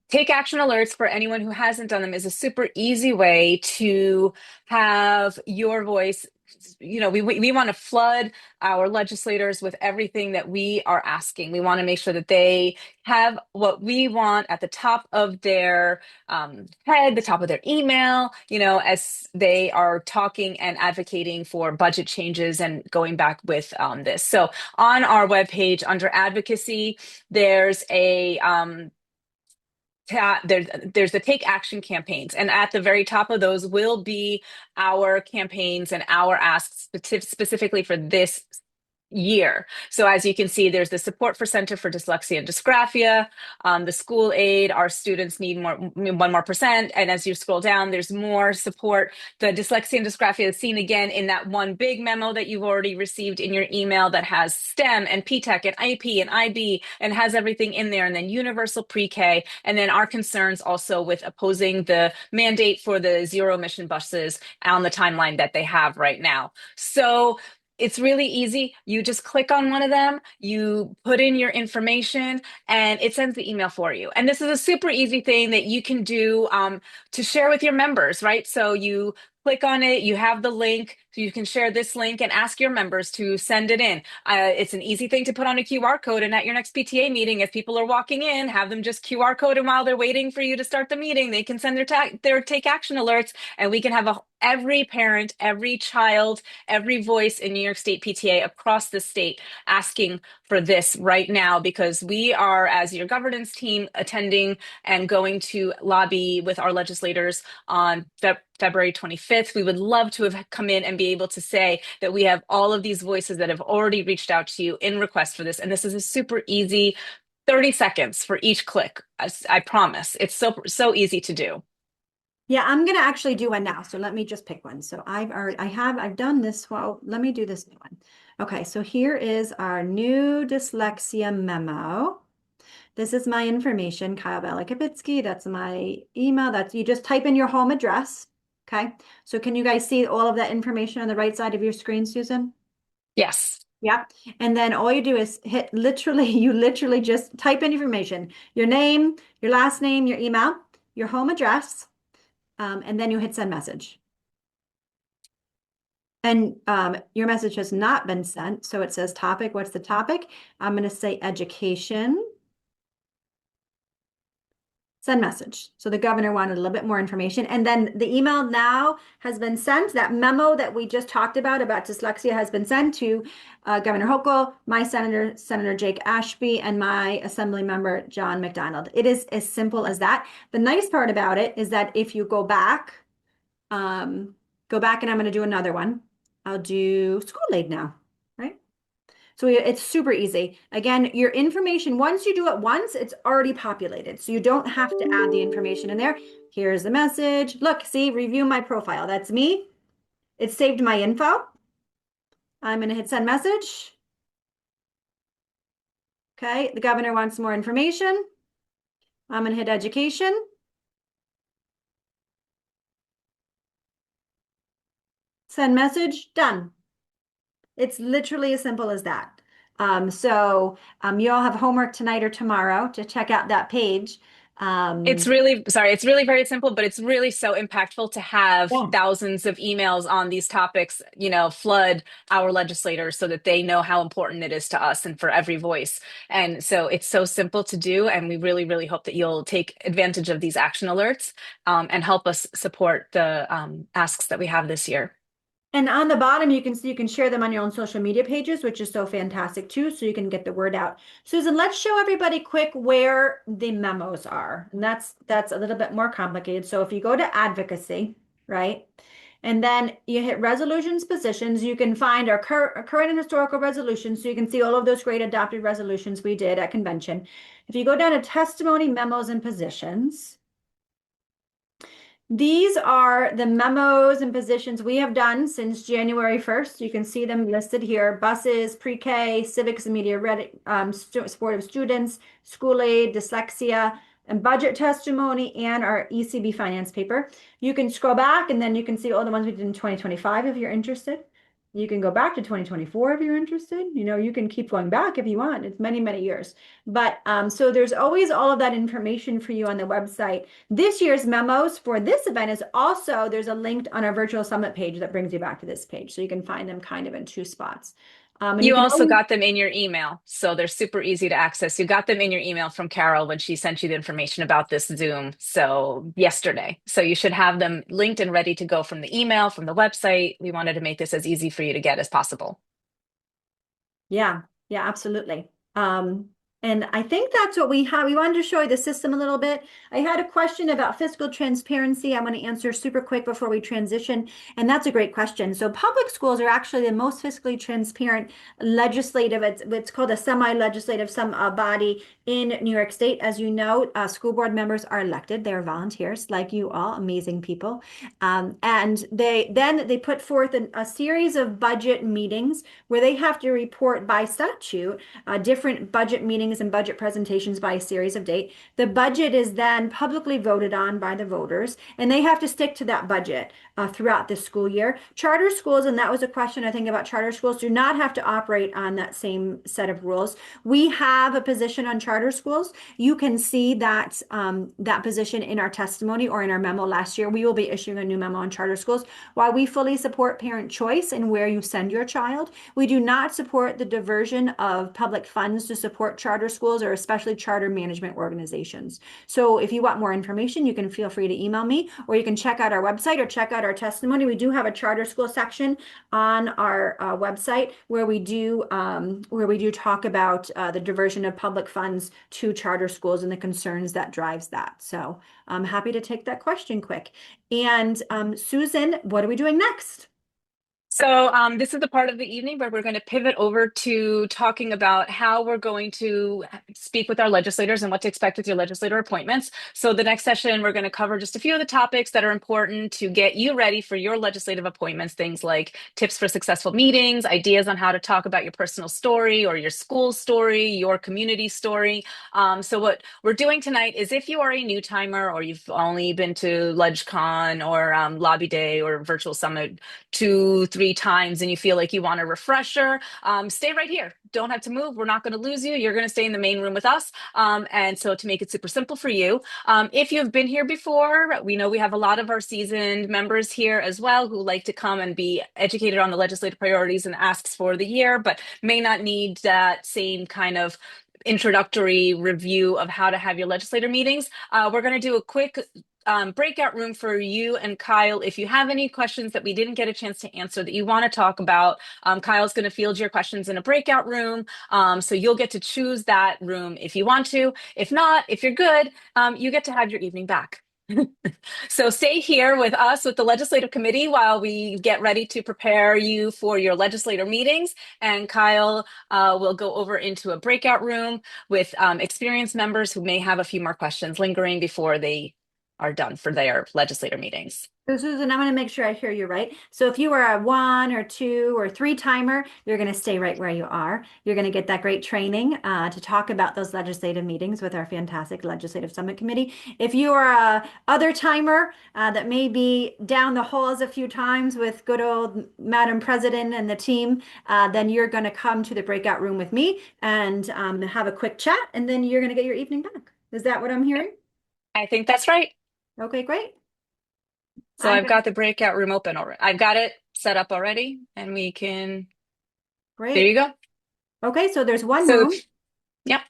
take action alerts, for anyone who hasn't done them, is a super easy way to have your voice. We want to flood our legislators with everything that we are asking. We want to make sure that they have what we want at the top of their head, the top of their email, as they are talking and advocating for budget changes and going back with this. So on our webpage under advocacy, there's a there's the take action campaigns, and at the very top of those will be our campaigns and our asks specifically for this year. So as you can see, there's the support for Center for Dyslexia and Dysgraphia, the school aid, our students need 1% more. And as you scroll down, there's more support. The dyslexia and dysgraphia is seen again in that one big memo that you've already received in your email that has STEM and PTEC and IP and IB and has everything in there. And then universal pre-K. And then our concerns also with opposing the mandate for the zero emission buses on the timeline that they have right now. So it's really easy. You just click on one of them, you put in your information, and it sends the email for you. And this is a super easy thing that you can do to share with your members, right? So you click on it, you have the link, So you can share this link and ask your members to send it in. It's an easy thing to put on a QR code, and at your next PTA meeting, if people are walking in, have them just QR code, and while they're waiting for you to start the meeting, they can send their take action alerts, and we can have every parent, every child, every voice in New York State PTA across the state asking for this right now, because we are, as your governance team, attending and going to lobby with our legislators on February 25th. We would love to have come in and be able to say that we have all of these voices that have already reached out to you in request for this. And this is a super easy 30 seconds for each click. I promise. It's so easy to do. Yeah, I'm gonna actually do one now. So let me just pick one. So I've done this. Well, let me do this new one. Okay, so here is our new dyslexia memo. This is my information, Kyle Balakapitsky. That's my email. That's, you just type in your home address. Okay. So can you guys see all of that information on the right side of your screen, Susan? Yes. Yep. And then all you do is you literally just type in information, your name, your last name, your email, your home address, and then you hit send message. And your message has not been sent. So it says topic. What's the topic? I'm going to say education. Send message. So the governor wanted a little bit more information. And then the email now has been sent. That memo that we just talked about dyslexia has been sent to Governor Hochul, my senator, Senator Jake Ashby, and my assembly member, John McDonald. It is as simple as that. The nice part about it is that if you go back and I'm going to do another one. I'll do school aid now, right? So it's super easy. Again, your information, once you do it once, it's already populated. So you don't have to add the information in there. Here's the message. Look, see, review my profile. That's me. It saved my info. I'm going to hit send message. Okay, the governor wants more information. I'm going to hit education. Send message, done. It's literally as simple as that. You all have homework tonight or tomorrow to check out that page. It's really very simple, but it's really so impactful to have Yeah. thousands of emails on these topics, flood our legislators so that they know how important it is to us and for every voice. And so it's so simple to do. And we really, really hope that you'll take advantage of these action alerts and help us support the asks that we have this year. And on the bottom, you can see you can share them on your own social media pages, which is so fantastic too, so you can get the word out. Susan, let's show everybody quick where the memos are. And that's a little bit more complicated. So if you go to advocacy, right? And then you hit resolutions, positions, you can find our current and historical resolutions. So you can see all of those great adopted resolutions we did at convention. If you go down to testimony, memos, and positions, these are the memos and positions we have done since January 1st. You can see them listed here: buses, pre-K, civics and media ready, supportive students, school aid, dyslexia, and budget testimony, and our ECB finance paper. You can scroll back and then you can see all the ones we did in 2025 if you're interested. You can go back to 2024 if you're interested. You can keep going back if you want. It's many, many years. But so there's always all of that information for you on the website. This year's memos for this event is also, there's a link on our virtual summit page that brings you back to this page. So you can find them kind of in two spots. You also got them in your email, so they're super easy to access. You got them in your email from Carol when she sent you the information about this Zoom, so yesterday. So you should have them linked and ready to go from the email, from the website. We wanted to make this as easy for you to get as possible. Yeah, absolutely. And I think that's what we have. We wanted to show you the system a little bit. I had a question about fiscal transparency. I'm going to answer super quick before we transition. And that's a great question. So public schools are actually the most fiscally transparent legislative, it's called a semi-legislative body in New York State. As you know, school board members are elected. They're volunteers like you all, amazing people. And they put forth a series of budget meetings where they have to report by statute different budget meetings meetings and budget presentations by a series of date. The budget is then publicly voted on by the voters, and they have to stick to that budget throughout the school year. Charter schools, and that was a question I think about charter schools, do not have to operate on that same set of rules. We have a position on charter schools. You can see that that position in our testimony or in our memo last year. We will be issuing a new memo on charter schools. While we fully support parent choice in where you send your child, we do not support the diversion of public funds to support charter schools or especially charter management organizations. So if you want more information, you can feel free to email me, or you can check out our website or check out our testimony. We do have a charter school section on our website where we do talk about the diversion of public funds to charter schools and the concerns that drives that. So I'm happy to take that question quick. And Susan, what are we doing next? So this is the part of the evening where we're going to pivot over to talking about how we're going to speak with our legislators and what to expect with your legislator appointments. So the next session, we're going to cover just a few of the topics that are important to get you ready for your legislative appointments, things like tips for successful meetings, ideas on how to talk about your personal story or your school story, your community story. So what we're doing tonight is, if you are a new timer or you've only been to LegCon or Lobby Day or Virtual Summit 2-3 times and you feel like you want a refresher, stay right here. Don't have to move. We're not going to lose you. You're going to stay in the main room with us. And so to make it super simple for you, if you've been here before, we know we have a lot of our seasoned members here as well who like to come and be educated on the legislative priorities and asks for the year, but may not need that same kind of introductory review of how to have your legislator meetings. We're going to do a quick breakout room for you and Kyle. If you have any questions that we didn't get a chance to answer that you want to talk about, Kyle's going to field your questions in a breakout room. So you'll get to choose that room if you want to. If not, if you're good, you get to have your evening back. So stay here with us, with the legislative committee, while we get ready to prepare you for your legislator meetings. And Kyle will go over into a breakout room with experienced members who may have a few more questions lingering before they are done for their legislator meetings. So Susan, I'm going to make sure I hear you right. So if you are a 1 or 2 or 3 timer, you're going to stay right where you are. You're going to get that great training to talk about those legislative meetings with our fantastic Legislative Summit Committee. If you are a other timer that may be down the halls a few times with good old Madam President and the team, then you're going to come to the breakout room with me and have a quick chat, and then you're going to get your evening back. Is that what I'm hearing? I think that's right. Okay, great. So I've got the breakout room open already. I've got it set up already, and we can. Great. There you go. Okay, so there's one So, room. yep.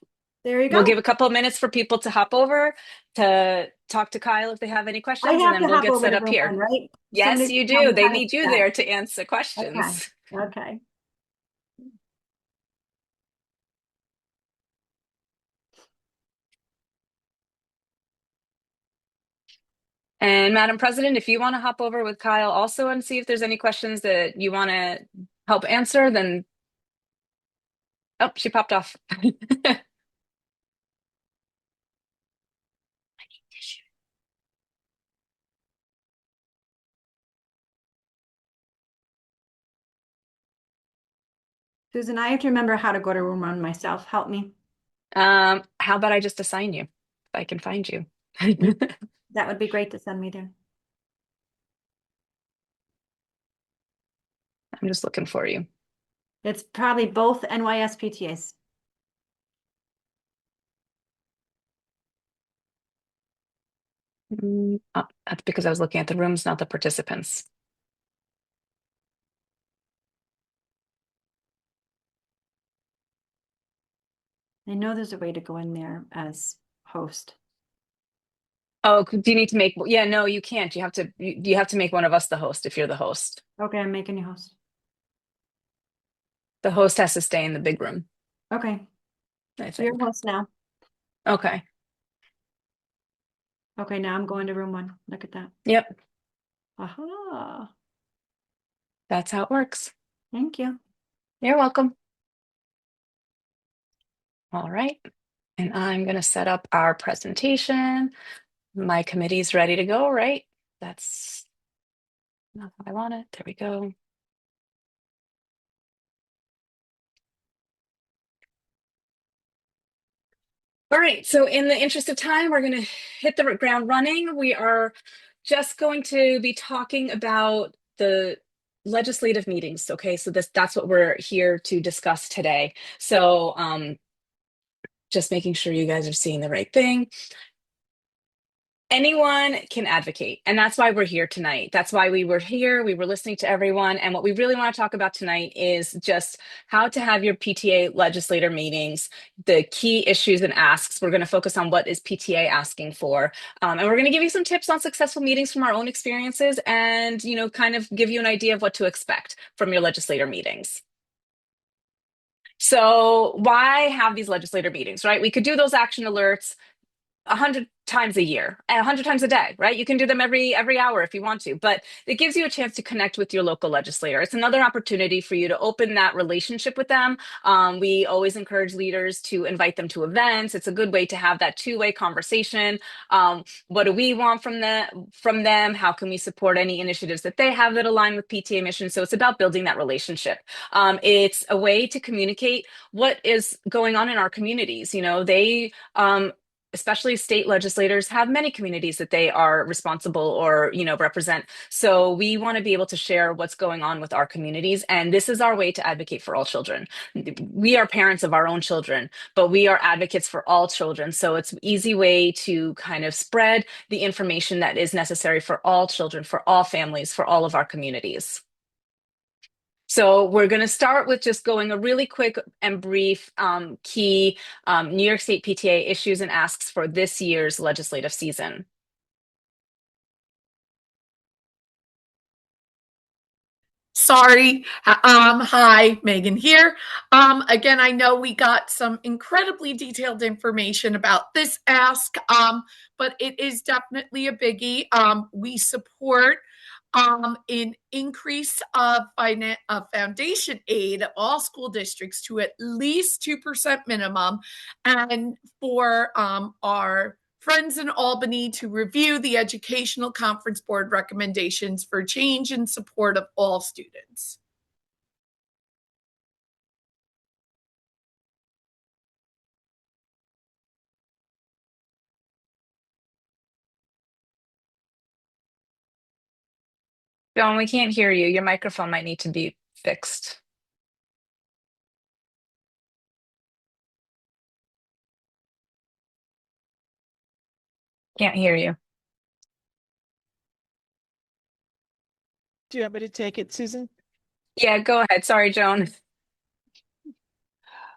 There you go. We'll give a couple of minutes for people to hop over to talk to Kyle if they have any questions, I and have then to we'll hop get over set to up room here. 1, right? Yes, Somebody you tell do. me They how to need do you that. there to answer Okay. questions. Okay. And Madam President, if you want to hop over with Kyle also and see if there's any questions that you want to help answer, then. Oh, she popped off. Susan, I have to remember how to go to room 1 myself. Help me. How about I just assign you if I can find you? That would be great to send me there. I'm just looking for you. It's probably both NYSPTAs. Oh, that's because I was looking at the rooms, not the participants. I know there's a way to go in there as host. Oh, do you need to make? Yeah, no, you can't. You have to. You have to make one of us the host if you're the host. Okay, I'm making you host. The host has to stay in the big room, Okay, I so you're think. host now. Okay. Okay, now I'm going to room 1. Look at that. Yep. Aha. That's how it works. Thank you. You're welcome. All right. And I'm going to set up our presentation. My committee's ready to go, right? That's not how I want it. There we go. All right, so in the interest of time, we're going to hit the ground running. We are just going to be talking about the legislative meetings. Okay, so that's what we're here to discuss today. So just making sure you guys are seeing the right thing. Anyone can advocate, and that's why we're here tonight. That's why we were here. We were listening to everyone, and what we really want to talk about tonight is just how to have your PTA legislator meetings, the key issues and asks. We're going to focus on what is PTA asking for, and we're going to give you some tips on successful meetings from our own experiences, and kind of give you an idea of what to expect from your legislator meetings. So why have these legislator meetings, right? We could do those action alerts 100 times a year and 100 times a day, right? You can do them every hour if you want to, but it gives you a chance to connect with your local legislator. It's another opportunity for you to open that relationship with them. We always encourage leaders to invite them to events. It's a good way to have that two-way conversation. What do we want from them? How can we support any initiatives that they have that align with PTA mission? So it's about building that relationship. It's a way to communicate what is going on in our communities. They especially state legislators have many communities that they are responsible or represent. So we want to be able to share what's going on with our communities, and this is our way to advocate for all children. We are parents of our own children, but we are advocates for all children. So it's an easy way to kind of spread the information that is necessary for all children, for all families, for all of our communities. So we're going to start with just going a really quick and brief key New York State PTA issues and asks for this year's legislative season. Sorry. Hi, Megan here. Again, I know we got some incredibly detailed information about this ask, but it is definitely a biggie. We support an increase of foundation aid of all school districts to at least 2% minimum, and for our friends in Albany to review the Educational Conference Board recommendations for change in support of all students. Joan, we can't hear you. Your microphone might need to be fixed. Can't hear you. Do you want me to take it, Susan? Yeah, go ahead. Sorry, Joan.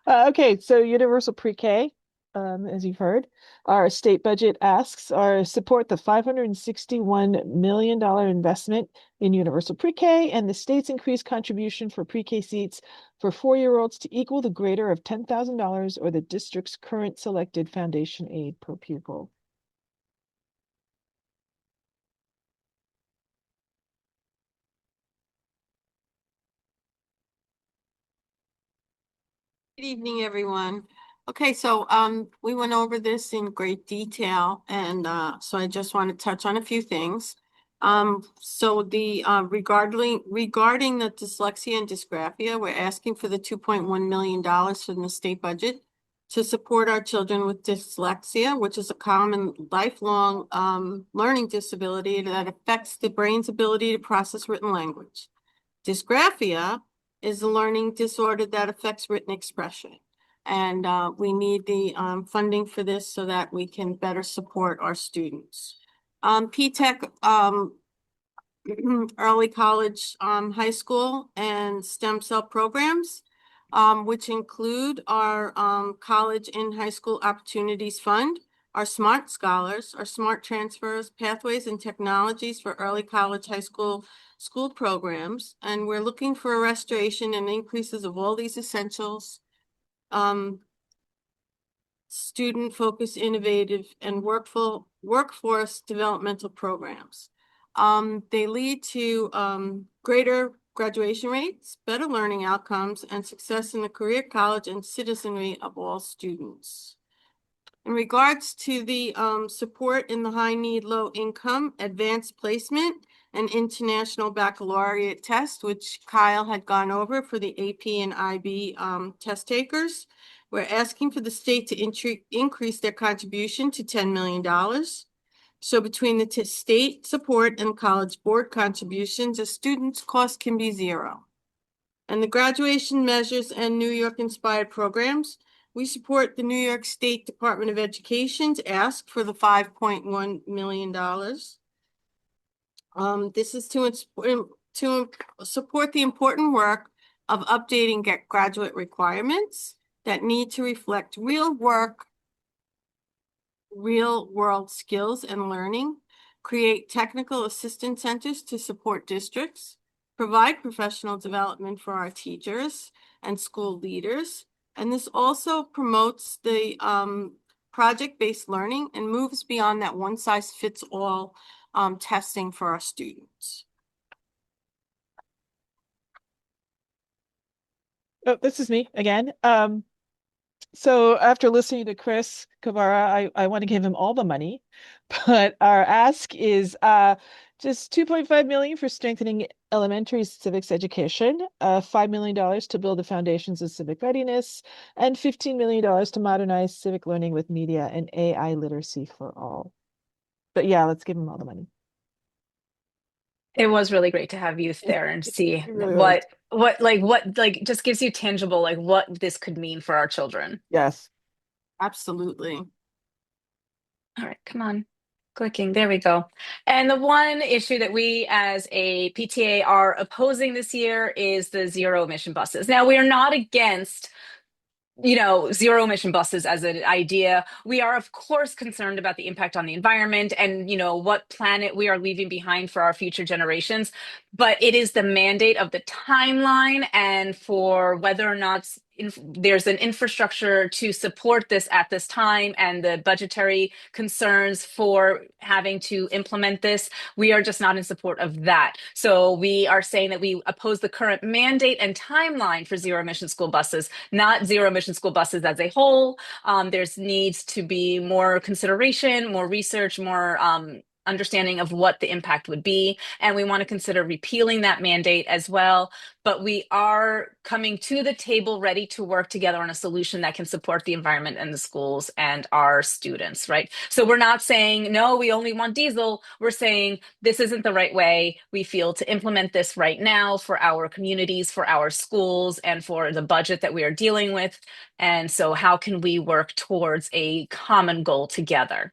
Okay, so universal pre-K, as you've heard, our state budget asks are support the $561 million investment in universal pre-K and the state's increased contribution for pre-K seats for 4-year-olds to equal the greater of $10,000 or the district's current selected foundation aid per pupil. Good evening, everyone. Okay, so we went over this in great detail, and so I just want to touch on a few things. So the regarding the dyslexia and dysgraphia, we're asking for the $2.1 million from the state budget to support our children with dyslexia, which is a common lifelong learning disability that affects the brain's ability to process written language. Dysgraphia is a learning disorder that affects written expression. And we need the funding for this so that we can better support our students. P-TECH, early college, high school, and stem cell programs, which include our College and High School Opportunities Fund, our SMART Scholars, our SMART Transfers, Pathways and Technologies for Early College, High School programs. And we're looking for a restoration and increases of all these essentials. Student-focused, innovative, and workforce developmental programs. They lead to greater graduation rates, better learning outcomes, and success in the career, college, and citizenry of all students. In regards to the support in the high need, low income, advanced placement, an international baccalaureate test, which Kyle had gone over for the AP and IB test takers. We're asking for the state to increase their contribution to $10 million. So between the state support and college board contributions, a student's cost can be zero. And the graduation measures and New York inspired programs, we support the New York State Department of Education's ask for the $5.1 million. This is to support the important work of updating graduate requirements that need to reflect real world skills and learning, create technical assistance centers to support districts, provide professional development for our teachers and school leaders. And this also promotes the project-based learning and moves beyond that one-size-fits-all testing for our students. Oh, this is me again. So after listening to Chris Kavara, I want to give him all the money, but our ask is just $2.5 million for strengthening elementary civics education, $5 million to build the foundations of civic readiness, and $15 million to modernize civic learning with media and AI literacy for all. But yeah, let's give him all the money. It was really great to have youth there and see It really was. what just gives you tangible like what this could mean for our children. Yes. Absolutely. All right, come on. Clicking, there we go. And the one issue that we as a PTA are opposing this year is the zero emission buses. Now, we are not against zero emission buses as an idea. We are, of course, concerned about the impact on the environment and, what planet we are leaving behind for our future generations. But it is the mandate of the timeline and for whether or not there's an infrastructure to support this at this time and the budgetary concerns for having to implement this. We are just not in support of that. So we are saying that we oppose the current mandate and timeline for zero emission school buses, not zero emission school buses as a whole. There's needs to be more consideration, more research, more understanding of what the impact would be. And we want to consider repealing that mandate as well. But we are coming to the table ready to work together on a solution that can support the environment and the schools and our students, right? So we're not saying, no, we only want diesel. We're saying this isn't the right way we feel to implement this right now for our communities, for our schools, and for the budget that we are dealing with. And so how can we work towards a common goal together?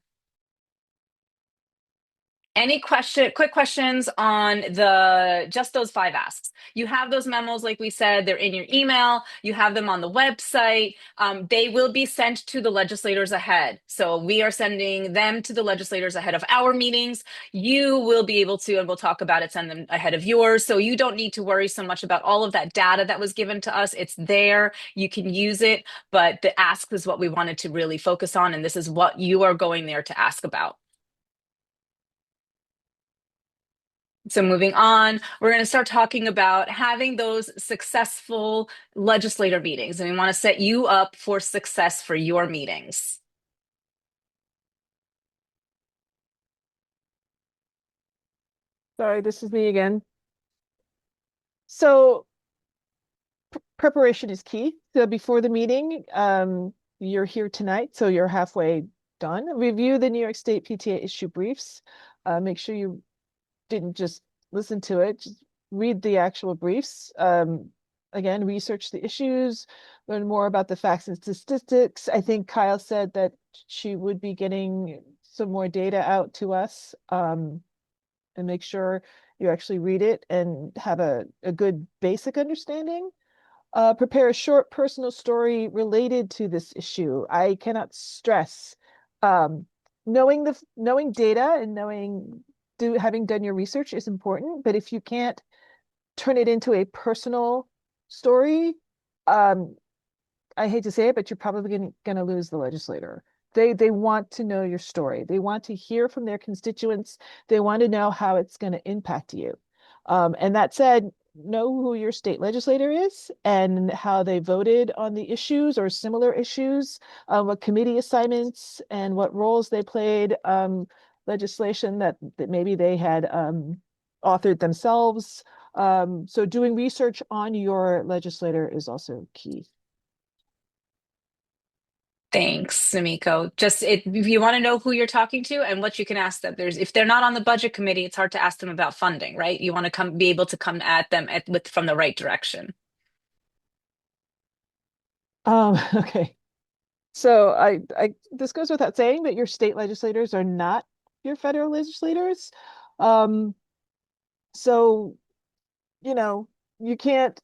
Any quick questions on just those 5 asks? You have those memos, like we said, they're in your email. You have them on the website. They will be sent to the legislators ahead. So we are sending them to the legislators ahead of our meetings. You will be able to, and we'll talk about it, send them ahead of yours. So you don't need to worry so much about all of that data that was given to us. It's there. You can use it. But the ask is what we wanted to really focus on. And this is what you are going there to ask about. So moving on, we're going to start talking about having those successful legislator meetings, and we want to set you up for success for your meetings. Sorry, this is me again. So preparation is key. So before the meeting, you're here tonight, so you're halfway done. Review the New York State PTA issue briefs. Make sure you didn't just listen to it, just read the actual briefs. Again, research the issues, learn more about the facts and statistics. I think Kyle said that she would be getting some more data out to us, and make sure you actually read it and have a good basic understanding. Prepare a short personal story related to this issue. I cannot stress knowing data and having done your research is important, but if you can't turn it into a personal story, I hate to say it, but you're probably going to lose the legislator. They want to know your story. They want to hear from their constituents. They want to know how it's going to impact you. And that said, know who your state legislator is and how they voted on the issues or similar issues, what committee assignments and what roles they played, legislation that maybe they had authored themselves. So doing research on your legislator is also key. Thanks, Samiko. Just if you want to know who you're talking to and what you can ask them, if they're not on the budget committee, it's hard to ask them about funding, right? You want to be able to come at them from the right direction. Okay. So this goes without saying that your state legislators are not your federal legislators. So, you can't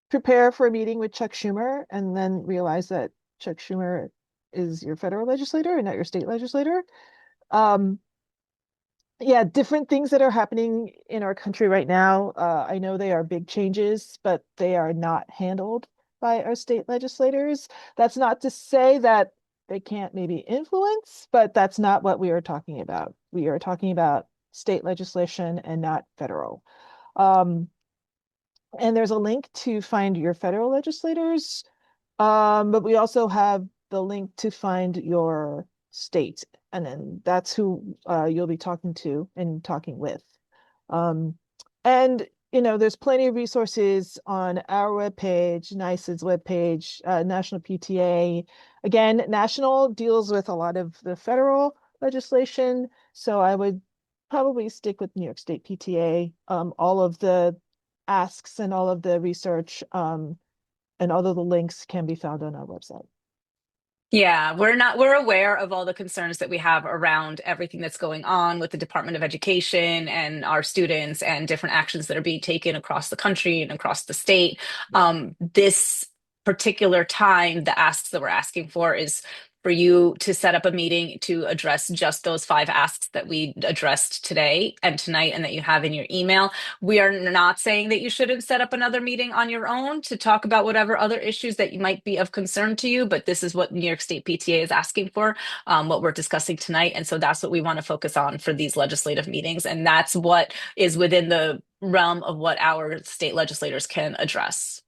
prepare for a meeting with Chuck Schumer and then realize that Chuck Schumer is your federal legislator and not your state legislator. Yeah, different things that are happening in our country right now. I know they are big changes, but they are not handled by our state legislators. That's not to say that they can't maybe influence, but that's not what we are talking about. We are talking about state legislation and not federal. And there's a link to find your federal legislators, but we also have the link to find your state, and then that's who you'll be talking to and talking with. And there's plenty of resources on our webpage, NICE's webpage, National PTA. Again, national deals with a lot of the federal legislation, so I would probably stick with New York State PTA. All of the asks and all of the research and all of the links can be found on our website. Yeah, we're aware of all the concerns that we have around everything that's going on with the Department of Education and our students and different actions that are being taken across the country and across the state. This particular time, the asks that we're asking for is for you to set up a meeting to address just those 5 asks that we addressed today and tonight and that you have in your email. We are not saying that you should have set up another meeting on your own to talk about whatever other issues that you might be of concern to you, but this is what New York State PTA is asking for, what we're discussing tonight. And so that's what we want to focus on for these legislative meetings. And that's what is within the realm of what our state legislators can address.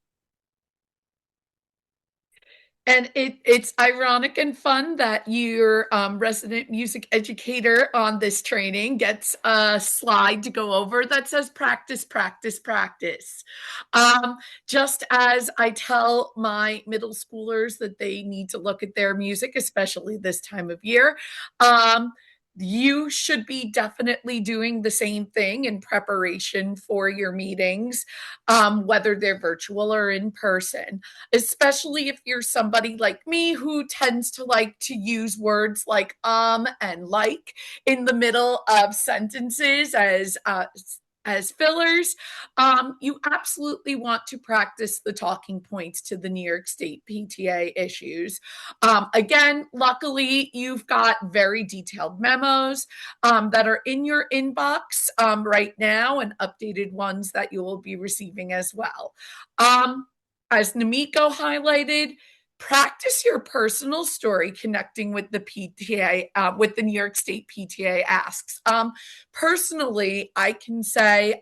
And it's ironic and fun that your resident music educator on this training gets a slide to go over that says practice, practice, practice. Just as I tell my middle schoolers that they need to look at their music, especially this time of year, you should be definitely doing the same thing in preparation for your meetings, whether they're virtual or in person, especially if you're somebody like me who tends to like to use words like and like in the middle of sentences as fillers. You absolutely want to practice the talking points to the New York State PTA issues. Again, luckily, you've got very detailed memos that are in your inbox right now and updated ones that you will be receiving as well. As Namiko highlighted, practice your personal story connecting with the PTA, with the New York State PTA asks. Personally, I can say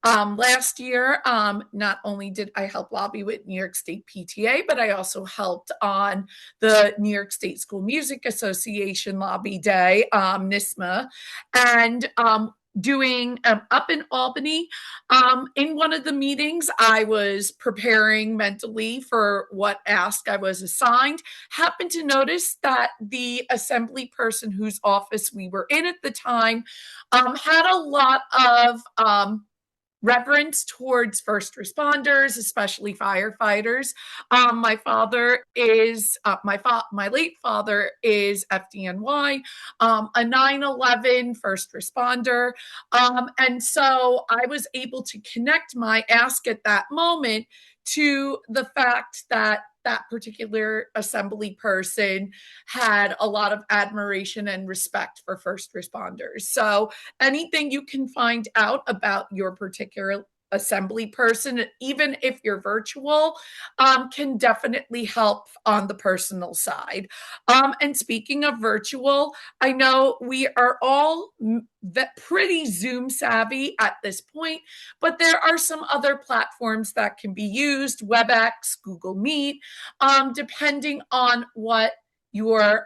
last year, not only did I help lobby with New York State PTA, but I also helped on the New York State School Music Association Lobby Day, NISMA, and doing up in Albany. In one of the meetings, I was preparing mentally for what ask I was assigned. Happened to notice that the assembly person whose office we were in at the time had a lot of reverence towards first responders, especially firefighters. My father is my late father is FDNY, a 9/11 first responder, and so I was able to connect my ask at that moment to the fact that that particular assembly person had a lot of admiration and respect for first responders. So anything you can find out about your particular assembly person, even if you're virtual, can definitely help on the personal side. And speaking of virtual, I know we are all pretty Zoom savvy at this point, but there are some other platforms that can be used, WebEx, Google Meet, depending on what your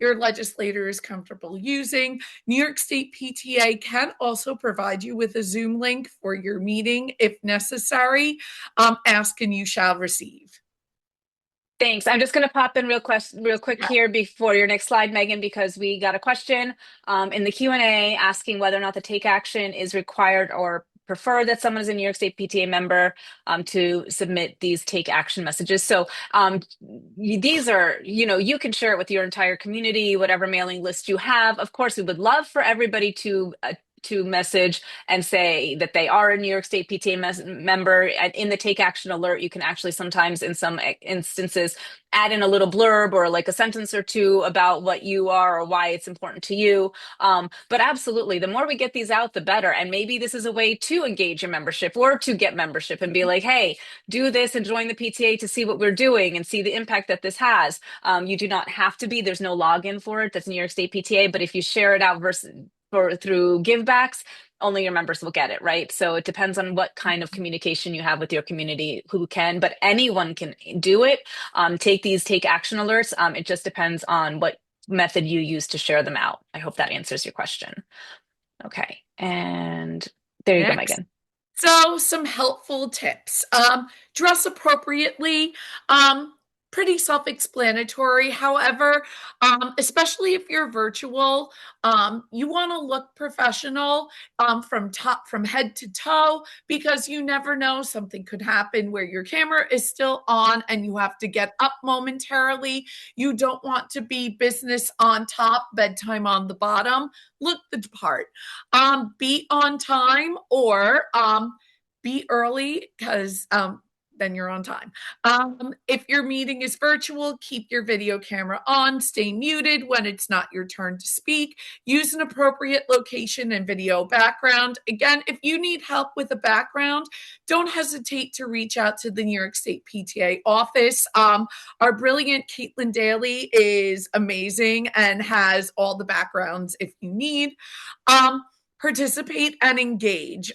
your legislator is comfortable using. New York State PTA can also provide you with a Zoom link for your meeting if necessary. Ask and you shall receive. Thanks. I'm just going to pop in real quick here before your next slide, Megan, because we got a question in the Q&A asking whether or not the take action is required or prefer that someone is a New York State PTA member to submit these take action messages. So these are, you can share it with your entire community, whatever mailing list you have. Of course, we would love for everybody to message and say that they are a New York State PTA member. And in the take action alert, you can actually sometimes, in some instances, add in a little blurb or like a sentence or two about what you are or why it's important to you. But absolutely, the more we get these out, the better. And maybe this is a way to engage your membership or to get membership and be like, hey, do this and join the PTA to see what we're doing and see the impact that this has. You do not have to be, there's no login for it. That's New York State PTA. But if you share it out through givebacks, only your members will get it, right? So it depends on what kind of communication you have with your community, who can, but anyone can do it. Take action alerts. It just depends on what method you use to share them out. I hope that answers your question. Okay, and there you go, Megan. So some helpful tips. Dress appropriately. Pretty self-explanatory. However, especially if you're virtual, you want to look professional from head to toe, because you never know, something could happen where your camera is still on and you have to get up momentarily. You don't want to be business on top, bedtime on the bottom. Look the part. Be on time or be early, because then you're on time. If your meeting is virtual, keep your video camera on, stay muted when it's not your turn to speak, use an appropriate location and video background. Again, if you need help with a background, don't hesitate to reach out to the New York State PTA office. Our brilliant Caitlin Daly is amazing and has all the backgrounds if you need. Participate and engage.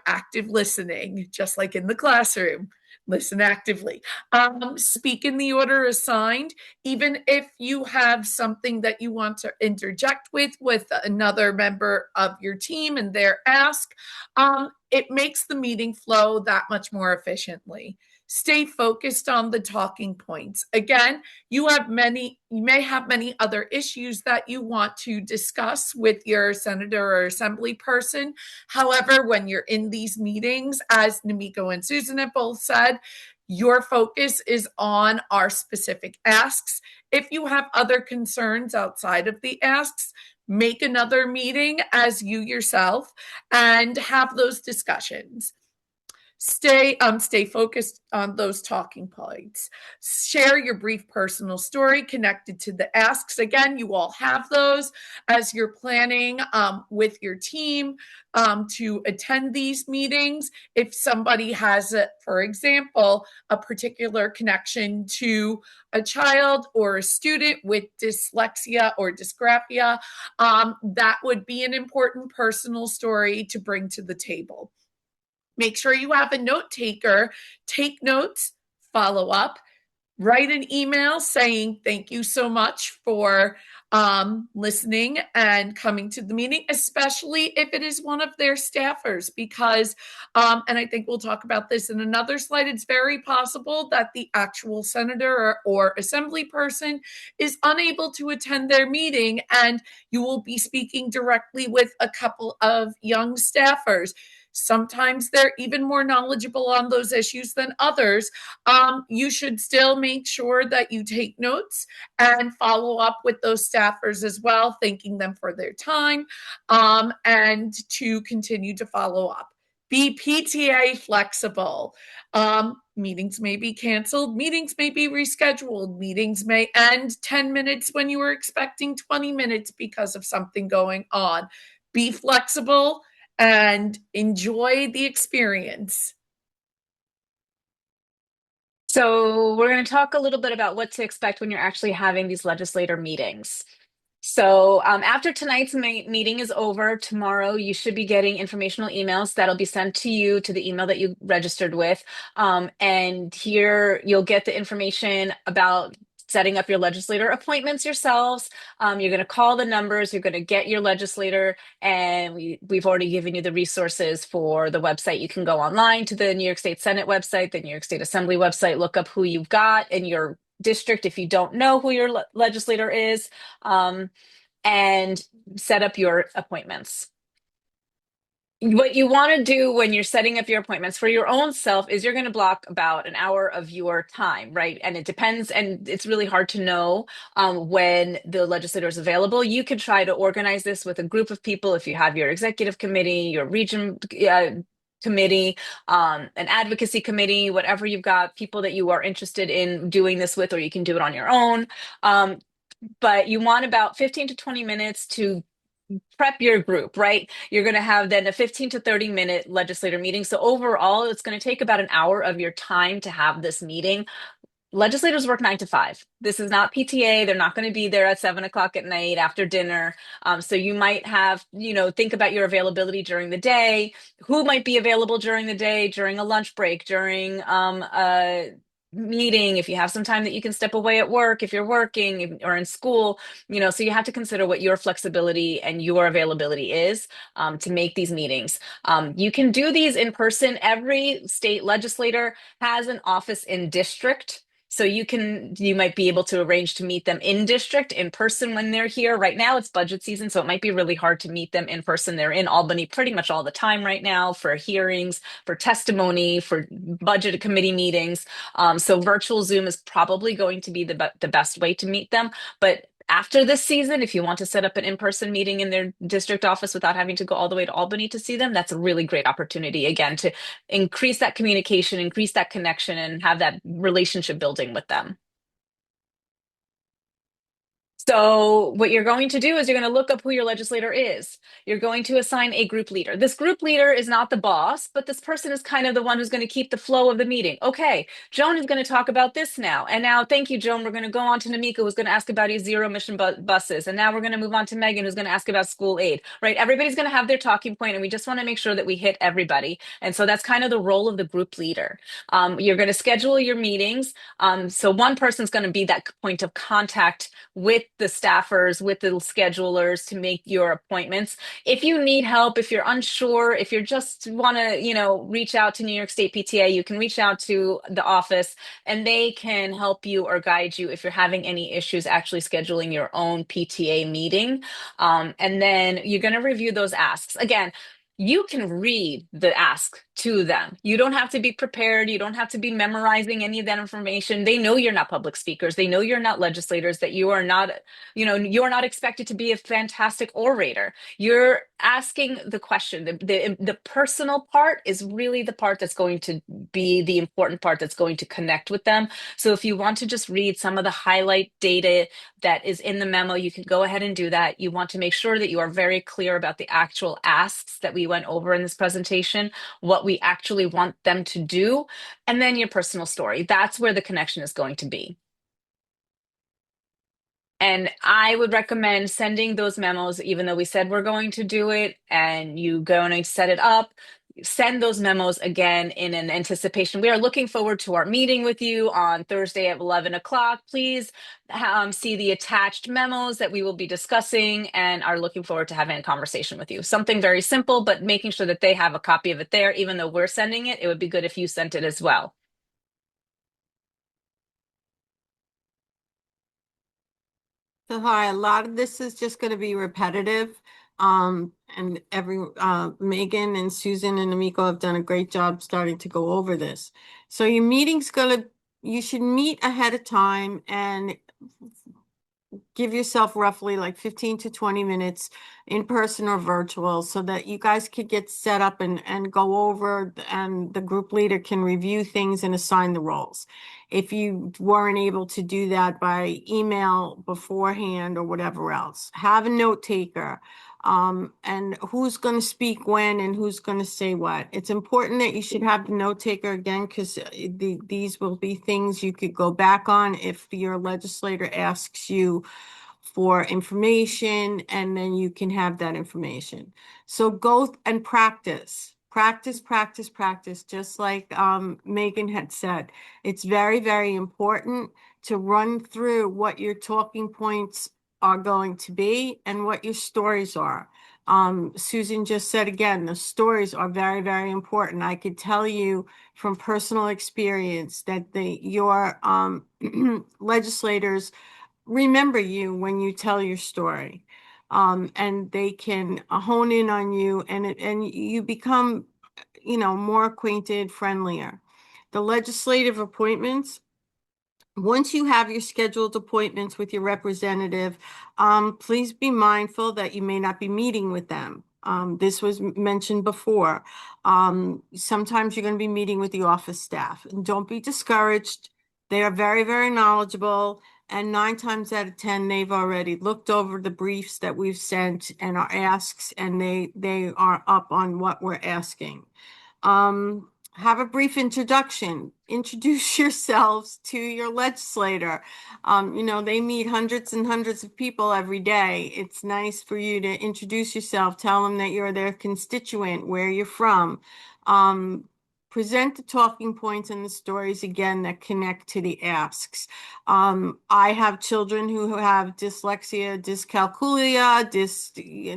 Active listening, just like in the classroom. Listen actively. Speak in the order assigned. Even if you have something that you want to interject with another member of your team and their ask, it makes the meeting flow that much more efficiently. Stay focused on the talking points. Again, you may have many other issues that you want to discuss with your senator or assembly person. However, when you're in these meetings, as Namiko and Susan have both said, your focus is on our specific asks. If you have other concerns outside of the asks, make another meeting as you yourself and have those discussions. Stay focused on those talking points. Share your brief personal story connected to the asks. Again, you all have those as you're planning with your team to attend these meetings. If somebody has, for example, a particular connection to a child or a student with dyslexia or dysgraphia, that would be an important personal story to bring to the table. Make sure you have a note taker, take notes, follow up, write an email saying thank you so much for listening and coming to the meeting, especially if it is one of their staffers, because, and I think we'll talk about this in another slide, it's very possible that the actual senator or assembly person is unable to attend their meeting, and you will be speaking directly with a couple of young staffers. Sometimes they're even more knowledgeable on those issues than others. You should still make sure that you take notes and follow up with those staffers as well, thanking them for their time, and to continue to follow up. Be PTA flexible. Meetings may be canceled. Meetings may be rescheduled. Meetings may end 10 minutes when you were expecting 20 minutes because of something going on. Be flexible and enjoy the experience. So we're going to talk a little bit about what to expect when you're actually having these legislator meetings. So after tonight's meeting is over, tomorrow you should be getting informational emails that'll be sent to you to the email that you registered with. And here you'll get the information about setting up your legislator appointments yourselves. You're going to call the numbers, you're going to get your legislator, and we've already given you the resources for the website. You can go online to the New York State Senate website, the New York State Assembly website, look up who you've got in your district if you don't know who your legislator is, and set up your appointments. What you want to do when you're setting up your appointments for your own self is you're going to block about an hour of your time, right? And it depends, and it's really hard to know when the legislator is available. You could try to organize this with a group of people if you have your executive committee, your region committee, an advocacy committee, whatever you've got, people that you are interested in doing this with, or you can do it on your own. But you want about 15 to 20 minutes to prep your group, right? You're going to have then a 15 to 30 minute legislator meeting. So overall, it's going to take about an hour of your time to have this meeting. Legislators work 9 to 5. This is not PTA. They're not going to be there at 7 o'clock at night after dinner. So you might have, think about your availability during the day. Who might be available during the day, during a lunch break, during a meeting, if you have some time that you can step away at work, if you're working or in school, so you have to consider what your flexibility and your availability is to make these meetings. You can do these in person. Every state legislator has an office in district. So you might be able to arrange to meet them in district, in person when they're here. Right now it's budget season, so it might be really hard to meet them in person. They're in Albany pretty much all the time right now for hearings, for testimony, for budget committee meetings. So virtual Zoom is probably going to be the best way to meet them. But after this season, if you want to set up an in-person meeting in their district office without having to go all the way to Albany to see them, that's a really great opportunity, again, to increase that communication, increase that connection, and have that relationship building with them. So what you're going to do is you're going to look up who your legislator is. You're going to assign a group leader. This group leader is not the boss, but this person is kind of the one who's going to keep the flow of the meeting. Okay, Joan is going to talk about this now. And now, thank you, Joan. We're going to go on to Namika, who's going to ask about these zero emission buses. And now we're going to move on to Megan, who's going to ask about school aid, right? Everybody's going to have their talking point, and we just want to make sure that we hit everybody. And so that's kind of the role of the group leader. You're going to schedule your meetings. So one person's going to be that point of contact with the staffers, with the schedulers to make your appointments. If you need help, if you're unsure, if you just want to, reach out to New York State PTA, you can reach out to the office and they can help you or guide you if you're having any issues actually scheduling your own PTA meeting. And then you're going to review those asks. Again, you can read the ask to them. You don't have to be prepared. You don't have to be memorizing any of that information. They know you're not public speakers. They know you're not legislators, that you are not, you're not expected to be a fantastic orator. You're asking the question. The personal part is really the part that's going to be the important part that's going to connect with them. So if you want to just read some of the highlight data that is in the memo, you can go ahead and do that. You want to make sure that you are very clear about the actual asks that we went over in this presentation, what we actually want them to do, and then your personal story. That's where the connection is going to be. And I would recommend sending those memos, even though we said we're going to do it and you're going to set it up. Send those memos again in an anticipation. We are looking forward to our meeting with you on Thursday at 11 o'clock. Please see the attached memos that we will be discussing and are looking forward to having a conversation with you. Something very simple, but making sure that they have a copy of it there. Even though we're sending it, it would be good if you sent it as well. So hi, a lot of this is just going to be repetitive. And Megan and Susan and Amiko have done a great job starting to go over this. So your meeting's you should meet ahead of time and give yourself roughly like 15 to 20 minutes in person or virtual so that you guys could get set up and go over, and the group leader can review things and assign the roles. If you weren't able to do that by email beforehand or whatever else, have a note taker. And who's going to speak when and who's going to say what. It's important that you should have the note taker again, because these will be things you could go back on if your legislator asks you for information, and then you can have that information. So go and practice Practice, practice, practice, just like Megan had said. It's very, very important to run through what your talking points are going to be and what your stories are. Susan just said again, the stories are very, very important. I could tell you from personal experience that your legislators remember you when you tell your story. And they can hone in on you, and you become, more acquainted, friendlier. The legislative appointments, once you have your scheduled appointments with your representative, please be mindful that you may not be meeting with them. This was mentioned before. Sometimes you're going to be meeting with the office staff, and don't be discouraged. They are very, very knowledgeable. And 9 times out of 10, they've already looked over the briefs that we've sent and our asks, and they are up on what we're asking. Have a brief introduction. Introduce yourselves to your legislator. They meet hundreds and hundreds of people every day. It's nice for you to introduce yourself, tell them that you're their constituent, where you're from. Present the talking points and the stories again that connect to the asks. I have children who have dyslexia, dyscalculia,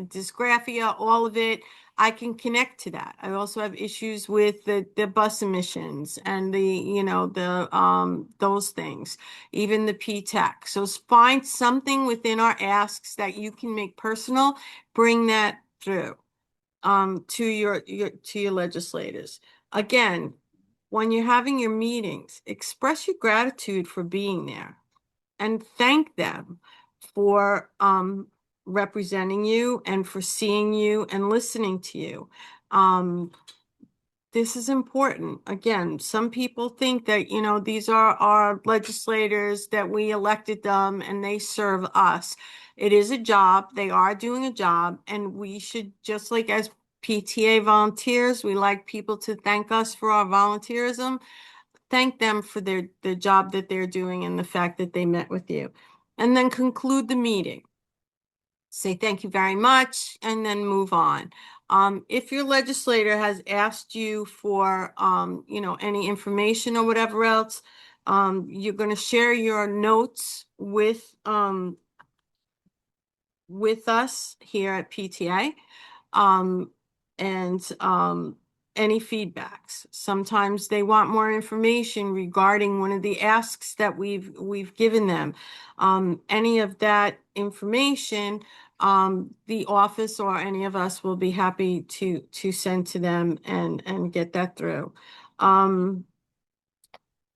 dysgraphia, all of it. I can connect to that. I also have issues with the bus emissions and those things, even the P-TECH. So find something within our asks that you can make personal, bring that through to your legislators. Again, when you're having your meetings, express your gratitude for being there and thank them for representing you and for seeing you and listening to you. This is important. Again, some people think that, these are our legislators, that we elected them and they serve us. It is a job. They are doing a job, and we should, just like as PTA volunteers, we like people to thank us for our volunteerism. Thank them for the job that they're doing and the fact that they met with you. And then conclude the meeting. Say thank you very much, and then move on. If your legislator has asked you for, any information or whatever else, you're going to share your notes with us here at PTA, and any feedbacks. Sometimes they want more information regarding one of the asks that we've given them. Any of that information, the office or any of us will be happy to send to them and get that through.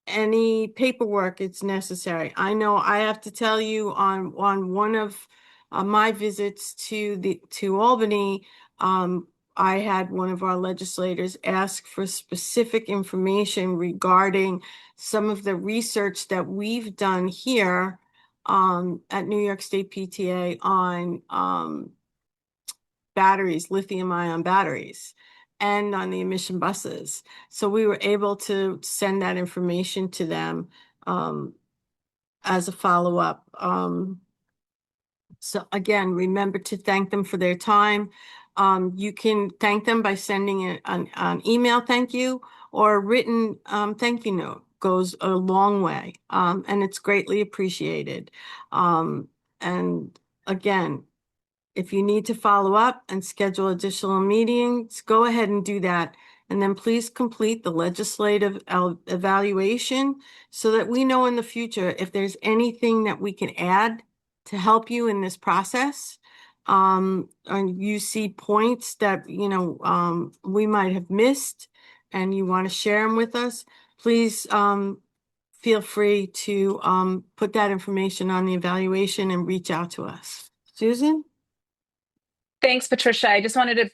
Any paperwork it's necessary. I know I have to tell you on one of my visits to Albany, I had one of our legislators ask for specific information regarding some of the research that we've done here at New York State PTA on batteries, lithium-ion batteries, and on the emission buses. So we were able to send that information to them as a follow-up. So again, remember to thank them for their time. You can thank them by sending an email thank you, or a written thank you note. Goes a long way, and it's greatly appreciated. And again, if you need to follow up and schedule additional meetings, go ahead and do that. And then please complete the legislative evaluation so that we know in the future if there's anything that we can add to help you in this process. And you see points that, we might have missed and you want to share them with us, please feel free to put that information on the evaluation and reach out to us. Susan? Thanks, Patricia. I just wanted to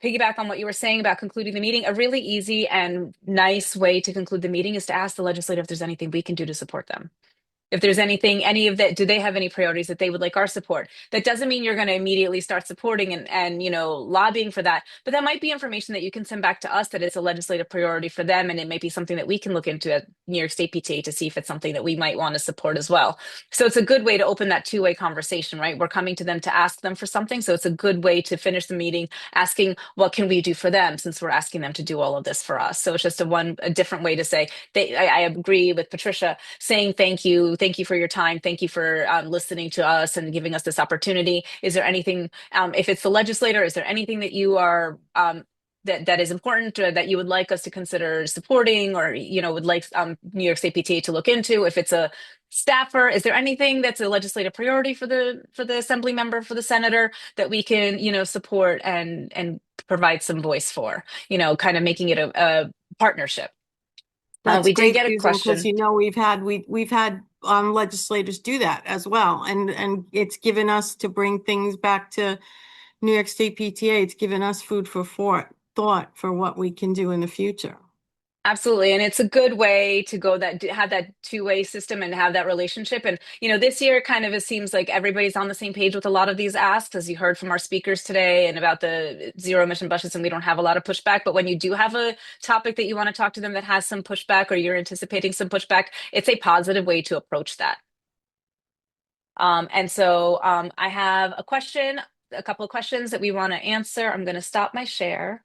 piggyback on what you were saying about concluding the meeting. A really easy and nice way to conclude the meeting is to ask the legislator if there's anything we can do to support them. If there's anything, any of that, do they have any priorities that they would like our support? That doesn't mean you're going to immediately start supporting and lobbying for that, but that might be information that you can send back to us that it's a legislative priority for them, and it might be something that we can look into New York State PTA to see if it's something that we might want to support as well. So it's a good way to open that two-way conversation, right? We're coming to them to ask them for something. So it's a good way to finish the meeting asking, what can we do for them, since we're asking them to do all of this for us. So it's just a different way to say, I agree with Patricia saying thank you for your time, thank you for listening to us and giving us this opportunity. Is there anything, if it's the legislator, is there anything that you are that is important, or that you would like us to consider supporting, or would like New York State PTA to look into? If it's a staffer, is there anything that's a legislative priority for the assembly member, for the senator, that we can support and provide some voice for, kind of making it a partnership. That's We did great, get a Susan, because question. we've had legislators do that as well, and it's given us to bring things back to New York State PTA. It's given us food for thought for what we can do in the future. Absolutely. And it's a good way to have that two-way system and have that relationship. And, this year it seems like everybody's on the same page with a lot of these asks, as you heard from our speakers today, and about the zero emission buses, and we don't have a lot of pushback. But when you do have a topic that you want to talk to them that has some pushback, or you're anticipating some pushback, it's a positive way to approach that. And so I have a couple of questions that we want to answer. I'm going to stop my share.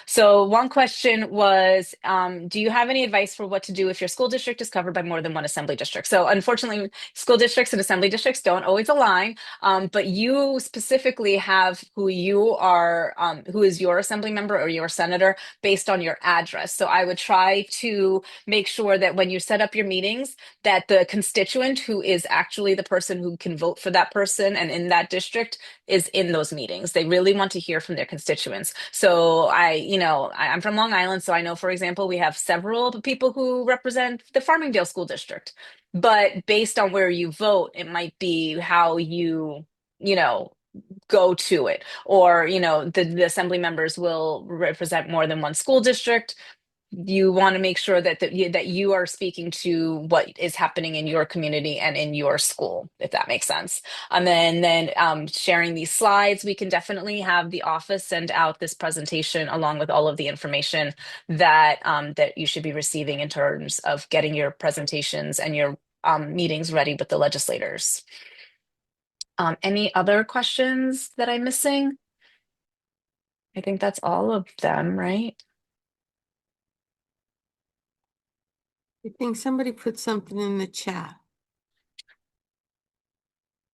So one question was, do you have any advice for what to do if your school district is covered by more than one assembly district? So unfortunately, school districts and assembly districts don't always align, but you specifically have who is your assembly member or your senator based on your address. So I would try to make sure that when you set up your meetings, that the constituent who is actually the person who can vote for that person and in that district is in those meetings. They really want to hear from their constituents. So I'm from Long Island, so I know, for example, we have several people who represent the Farmingdale School District. But based on where you vote, it might be how you go to it, or the assembly members will represent more than one school district. You want to make sure that you are speaking to what is happening in your community and in your school, if that makes sense. And then sharing these slides, we can definitely have the office send out this presentation along with all of the information that you should be receiving in terms of getting your presentations and your meetings ready with the legislators. Any other questions that I'm missing? I think that's all of them, right? I think somebody put something in the chat.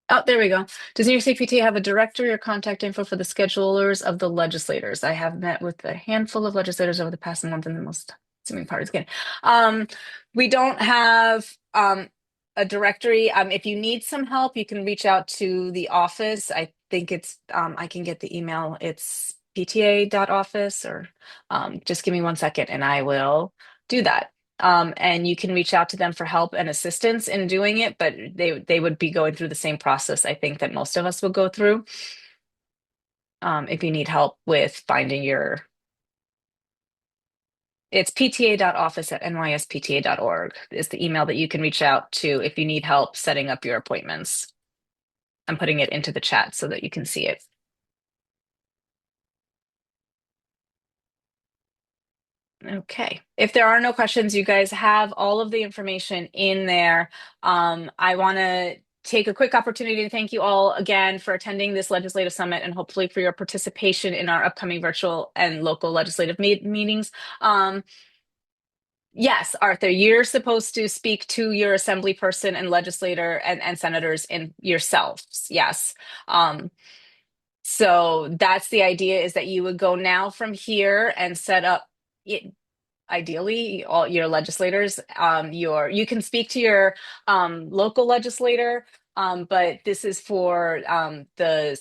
Oh, there we go. Does New York State PTA have a directory or contact info for the schedulers of the legislators? I have met with a handful of legislators over the past month, and the most assuming part is good. We don't have a directory. If you need some help, you can reach out to the office. I think it's I can get the email. It's pta.office, or just give me 1 second and I will do that. And you can reach out to them for help and assistance in doing it, but they would be going through the same process, I think, that most of us will go through. If you need help with finding it's pta.office@nyspta.org is the email that you can reach out to if you need help setting up your appointments. I'm putting it into the chat so that you can see it. Okay, if there are no questions, you guys have all of the information in there. I want to take a quick opportunity to thank you all again for attending this legislative summit, and hopefully for your participation in our upcoming virtual and local legislative meetings. Yes, Arthur, you're supposed to speak to your assembly person and legislator and senators in yourselves. Yes. So that's the idea, is that you would go now from here and set up ideally all your legislators. You can speak to your local legislator, but this is for the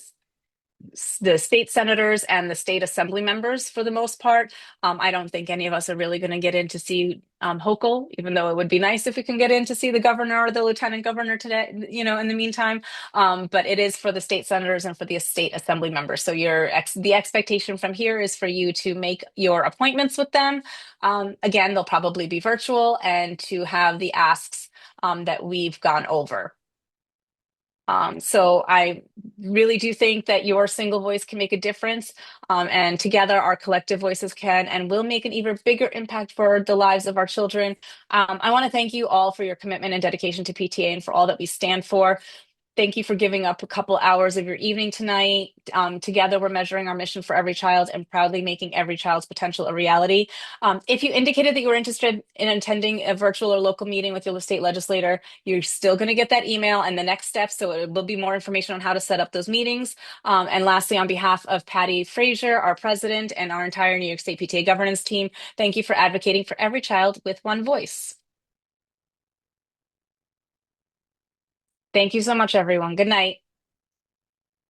state senators and the state assembly members for the most part. I don't think any of us are really going to get in to see Hochul, even though it would be nice if we can get in to see the governor or the lieutenant governor today, in the meantime. But it is for the state senators and for the state assembly members. So the expectation from here is for you to make your appointments with them. Again, they'll probably be virtual, and to have the asks that we've gone over. So I really do think that your single voice can make a difference, and together our collective voices can and will make an even bigger impact for the lives of our children. I want to thank you all for your commitment and dedication to PTA and for all that we stand for. Thank you for giving up a couple hours of your evening tonight. Together, we're measuring our mission for every child and proudly making every child's potential a reality. If you indicated that you were interested in attending a virtual or local meeting with your state legislator, you're still going to get that email and the next steps. So it will be more information on how to set up those meetings. And lastly, on behalf of Patty Frazier, our president, and our entire New York State PTA governance team, thank you for advocating for every child with one voice. Thank you so much, everyone. Good night.